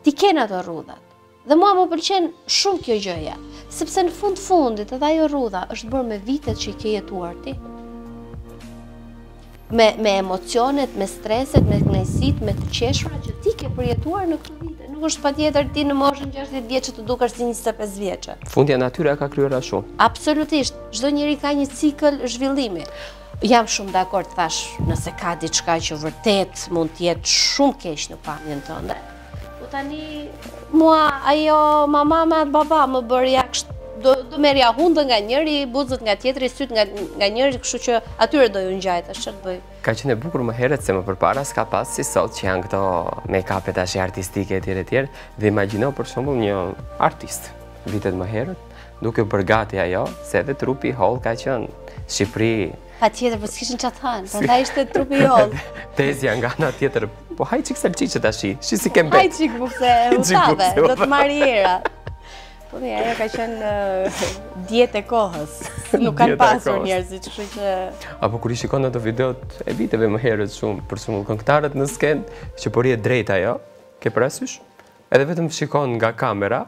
ti kenë ato rrudhat. Dhe mua më pëlqen shumë kjo gjëja, sepse në fundit edhe ajo rrudha është bërë me vitet që i ke jetuar ti. Me emocionet, me streset, me kënaqësitë, me të qeshura që ti ke përjetuar në këto vite. Nuk është patjetër ti në moshën 60 vjeçë të dukesh si 25 vjeçë. Fundja natyra ka kryer shumë. Absolutisht, çdo njeri ka një cikël zhvillimi. Jam shumë dakord, thash, nëse ka diçka që vërtet mund të jetë shumë keq në pamjen tënde. Tani, mua, ajo mama me atë baba më bërja do merja hundën nga njëri, buzët nga tjetri, syt nga njëri, kështu që atyre do ju ngjajt, është ç'të bëj. Ka qenë e bukur më herët se më përpara s'ka pas si sot që janë këto make-upet ashe artistike etj. Dhe imagjino për shembull një artist vitet më herët, duke bërë gati ajo, se edhe trupi i holl ka qenë Shqipëri. Patjetër, po s'kishin ç'a thënë, prandaj ishte trupi i holl. Tezja nga ana tjetër, po haj çik salçiçe tash, si kem bet. Haj çik bukse utave, do të marrë era. Po mirë, ajo ka qenë dietë e kohës. Nuk kanë pasur njerëzit, kështu që... Apo kur i shikon ato videot e viteve më herët shumë, për shembull këngëtarët në skenë, që po rrihet drejt ajo, ke parasysh? Edhe vetëm shikon nga kamera.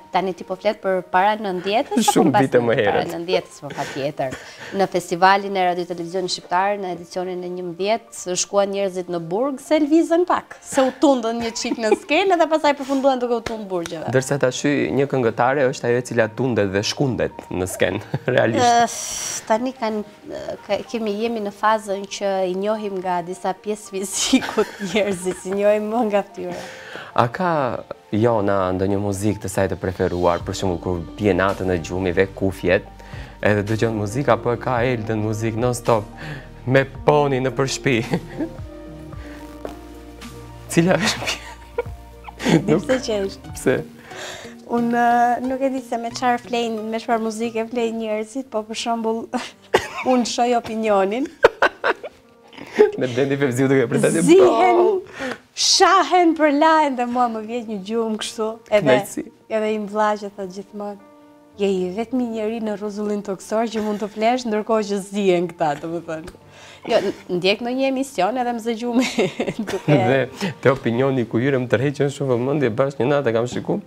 Tani ti po flet për para 90-s? Shumë vite më herët. Para 90-s, po patjetër. Në festivalin e radio televizionit shqiptar, në edicionin e 11, shkuan njerëzit në burg se lvizën pak. Se u tundën një çik në skenë dhe pastaj përfunduan duke u tundë burgjeve. Ndërsa tash një këngëtare është ajo e cila tundet dhe shkundet në skenë, realisht. Tani jemi në fazën që i njohim nga disa pjesë fizikut njerëzit, i njohim më nga fytyra. A ka Jona ndonjë muzikë të saj të preferuar, për shembull kur bie natën e gjumë, ve kufjet, edhe dëgjon muzikë, apo e ka Eldën muzikë non stop me poni në përshpi? Cila është? Pse qesh? Pse? Unë nuk e di se me çfarë flejnë, me çfarë muzike flejnë njerëzit, po për shembull unë shoj opinionin. Me Blendi Fevziu duke pretendë. Zihen, shahen për lajën dhe mua më vjen një gjumë kështu. Edhe im vlla që thot gjithmonë, je i vetmi njeri në rrozullin toksor që mund të flesh ndërkohë që zihen këta, domethënë. Jo, ndjek në një emision edhe më zë gjumë. Dhe te opinioni ku hyrëm tërheqën shumë vëmendje bash një natë kam shikuar.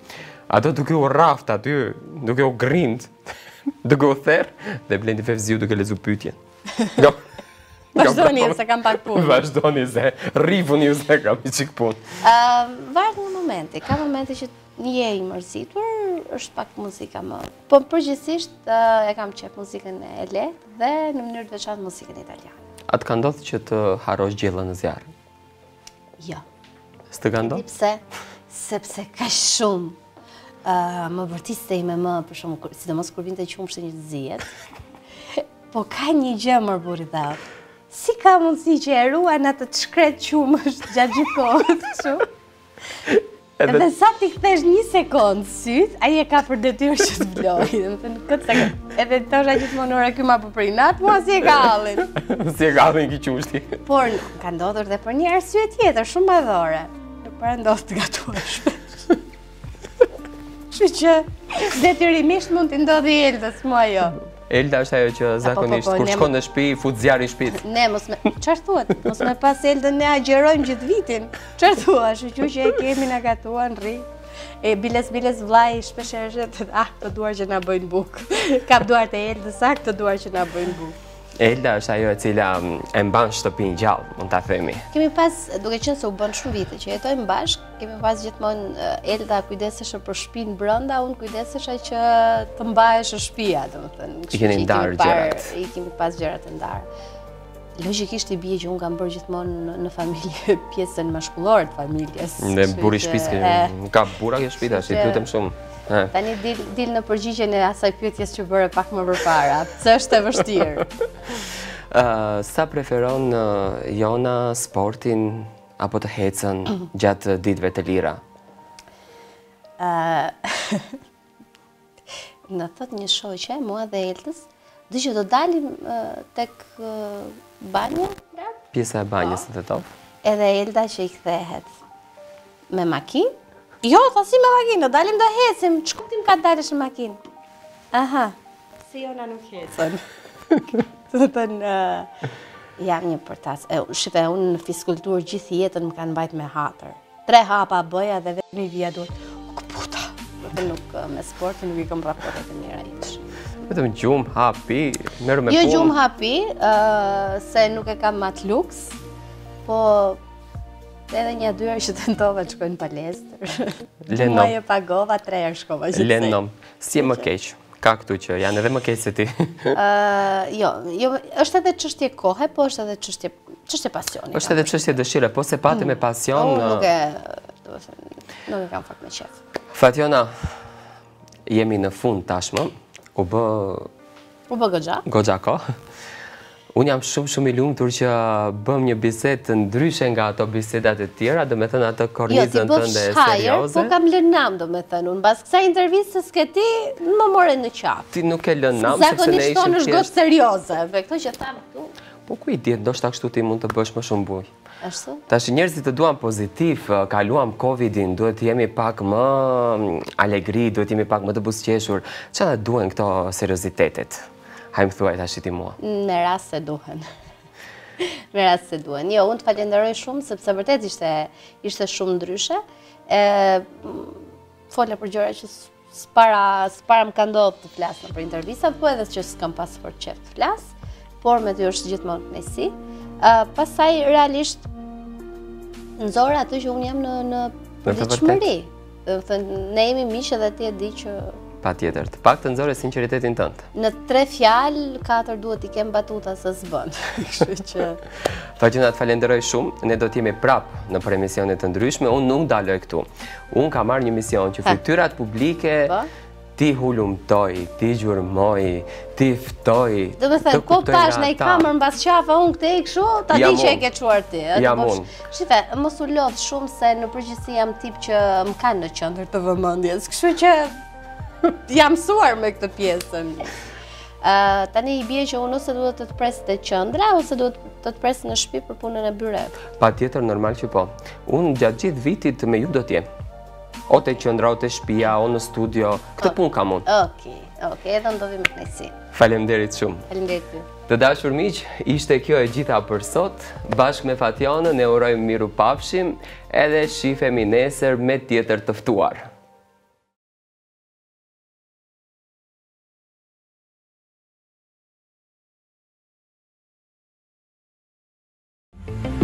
Ato duke u rraft aty, duke u grind, duke u therr dhe Blendi Fevziu duke lexuar pyetjen. Vazhdoni se kam pak punë. Vazhdoni se rrifuni ju se kam i qik punë. Varet në momenti. Ka momente që je i mërzitur, është pak muzika më. Po përgjithsisht e kam qef muzikën e lehtë dhe në mënyrë të veçantë muzikën italiane. A të ka ndodhur që të harrosh gjellën në zjarr? Jo. S'të ka ndodhur? Pse? Sepse ka shumë më vërtiste me më, për shembull, sidomos kur vinte qumshi një të zihet. Po ka një gjë më burri dhat. Si ka mundësi që e ruan atë të shkret qumësh gjatë gjithë kohës kështu? Edhe sa ti kthesh një sekond syt, ai e ka për detyrë që të vlojë. Domethënë këtë sekond. Edhe thosha gjithmonë ora ky ma po prinat, mua si e ka hallin. Si e ka hallin ky qumshi. Por ka ndodhur dhe për një arsye tjetër, shumë madhore. Nuk para ndodh të gatuash. Kështu që detyrimisht mund të ndodhi Eldës, mua jo. Elda është ajo që zakonisht kur shkon në shtëpi fut zjarrin në shtëpi. Ne mos me çfarë thuat? Mos me pas Eldën ne agjerojmë gjithë vitin. Çfarë thua? Kështu që e kemi na gatuan rri. E biles vllai shpesh herë të duar që na bëjnë bukë. Kap duart e Eldës, këto duar që na bëjnë bukë. Elda është ajo e cila e mban shtëpinë gjallë, mund ta themi. Kemi pas, duke qenë se u bën shumë vite që jetojmë bashkë, kemi pas gjithmonë Elda kujdeseshe për shtëpinë brenda, unë kujdesesha që të mbaheshe shtëpia, domethënë. I keni ndarë gjërat. I kemi pas gjërat të ndarë. Logjikisht i bie që unë kam bërë gjithmonë në familje pjesën mashkullore të familjes. Dhe burri shtëpisë, ka burra kjo shtëpi tash, i lutem shumë. Tani dil në përgjigjen e asaj pyetjes që bëre pak më përpara. Pse është e vështirë? Sa preferon Jona sportin apo të hecën gjatë ditëve të lira? Në thot një shoqe, mua dhe Eltës, dhe që do dalim tek banja, Pjesa e banjës të top. edhe Elda që i kthehet me makinë. Jo, tha si me makinë, do dalim da hecim, që kuptim ka dalësh në makinë? Aha, si Jona nuk hecën. Të thënë, jam një përtas. Shife, unë në fiskulturë gjithë jetën më kanë bajt me hatër. 3 hapa bëja dhe vetë një vija duhet, u këputa. Dhe nuk, me sportin nuk i këm raportet e mira iqë. Vetëm gjumë, hapi, merë me punë. Jo gjumë hapi, se nuk e kam mat luks, po edhe një dyre që tentova të shkojnë palestër. Muaj e pagova, 3 herë shkova gjithsej. Lenom, si e më keqë? Ka këtu që janë edhe më keqë se ti. Jo, është edhe çështje kohe, po është edhe çështje pasioni. është edhe çështje dëshire, po se pati me pasion... Nuk e kam fakt me qef. Fatjona, jemi në fund tashmë, u bë goxha kohë. Unë jam shumë i lumtur që bëm një bisedë të ndryshe nga ato bisedat e tjera, do me thënë ato kornizën tënde serioze. Po kam lënë nam, do me thënë, unë bas kësaj intervistës ke ti, më more në qafë. Ti nuk e lënë nam, sepse ne ishim thjesht. Zakonisht tonë është gotë serioze, me këto që thamë këtu. Po ku i diet, ndoshta kështu ti mund të bësh më shumë buj. Ashtu? Tash njerëzit të duan pozitiv, kaluam Covidin, duhet të jemi pak më alegri, duhet të jemi pak më të buzëqeshur. Çfarë duhen këto seriozitetet? Hajmë thuaj tash ti mua. Në rast se duhen. Në rast se duhen. Jo, unë të falenderoj shumë, sepse vërtet ishte shumë ndryshe. Fola për gjëra që s'para më ka ndodhur të flas në për intervista, po edhe që s'kam pas për qef të flas, por me ty është gjithmonë kënaqësi. Pastaj realisht nxora atë që unë jam në përditshmëri. Do të thënë, ne jemi miq edhe ti e di që Patjetër, të pak të nxorë sinqeritetin tënd. Në 3 fjalë, 4 duhet i kem batuta se s'bën. Kështu që Fatjona, të falenderoj shumë. Ne do të jemi prapë në për emisione të ndryshme. Unë nuk daloj këtu. Unë kam marrë një mision që fytyrat publike ti hulumtoj, ti gjurmoj, ti ftoj. Do të thënë, po tash në i kamër mbas qafa unë këtë i kështu, ta di që e ke çuar ti. Jam unë. Shife, mos u lodh shumë se në përgjithësi jam tip që më kanë në qendër të vëmendjes. Kështu që jam mësuar me këtë pjesën. Tani i bie që unë ose duhet të pres te qendra ose duhet të pres në shtëpi për punën e byret. Patjetër, normal që po. Unë gjatë gjithë vitit me ju do të jem. O te qendra, o te shtëpia, o në studio. Këtë punë kam unë. Okej, edhe ndodhi me kënaqësi. Faleminderit shumë. Faleminderit ty. Të dashur miq, ishte kjo e gjitha për sot. Bashkë me Fatjonën ne urojmë miru pafshim, edhe shifemi nesër me tjetër të ftuar. Thank you.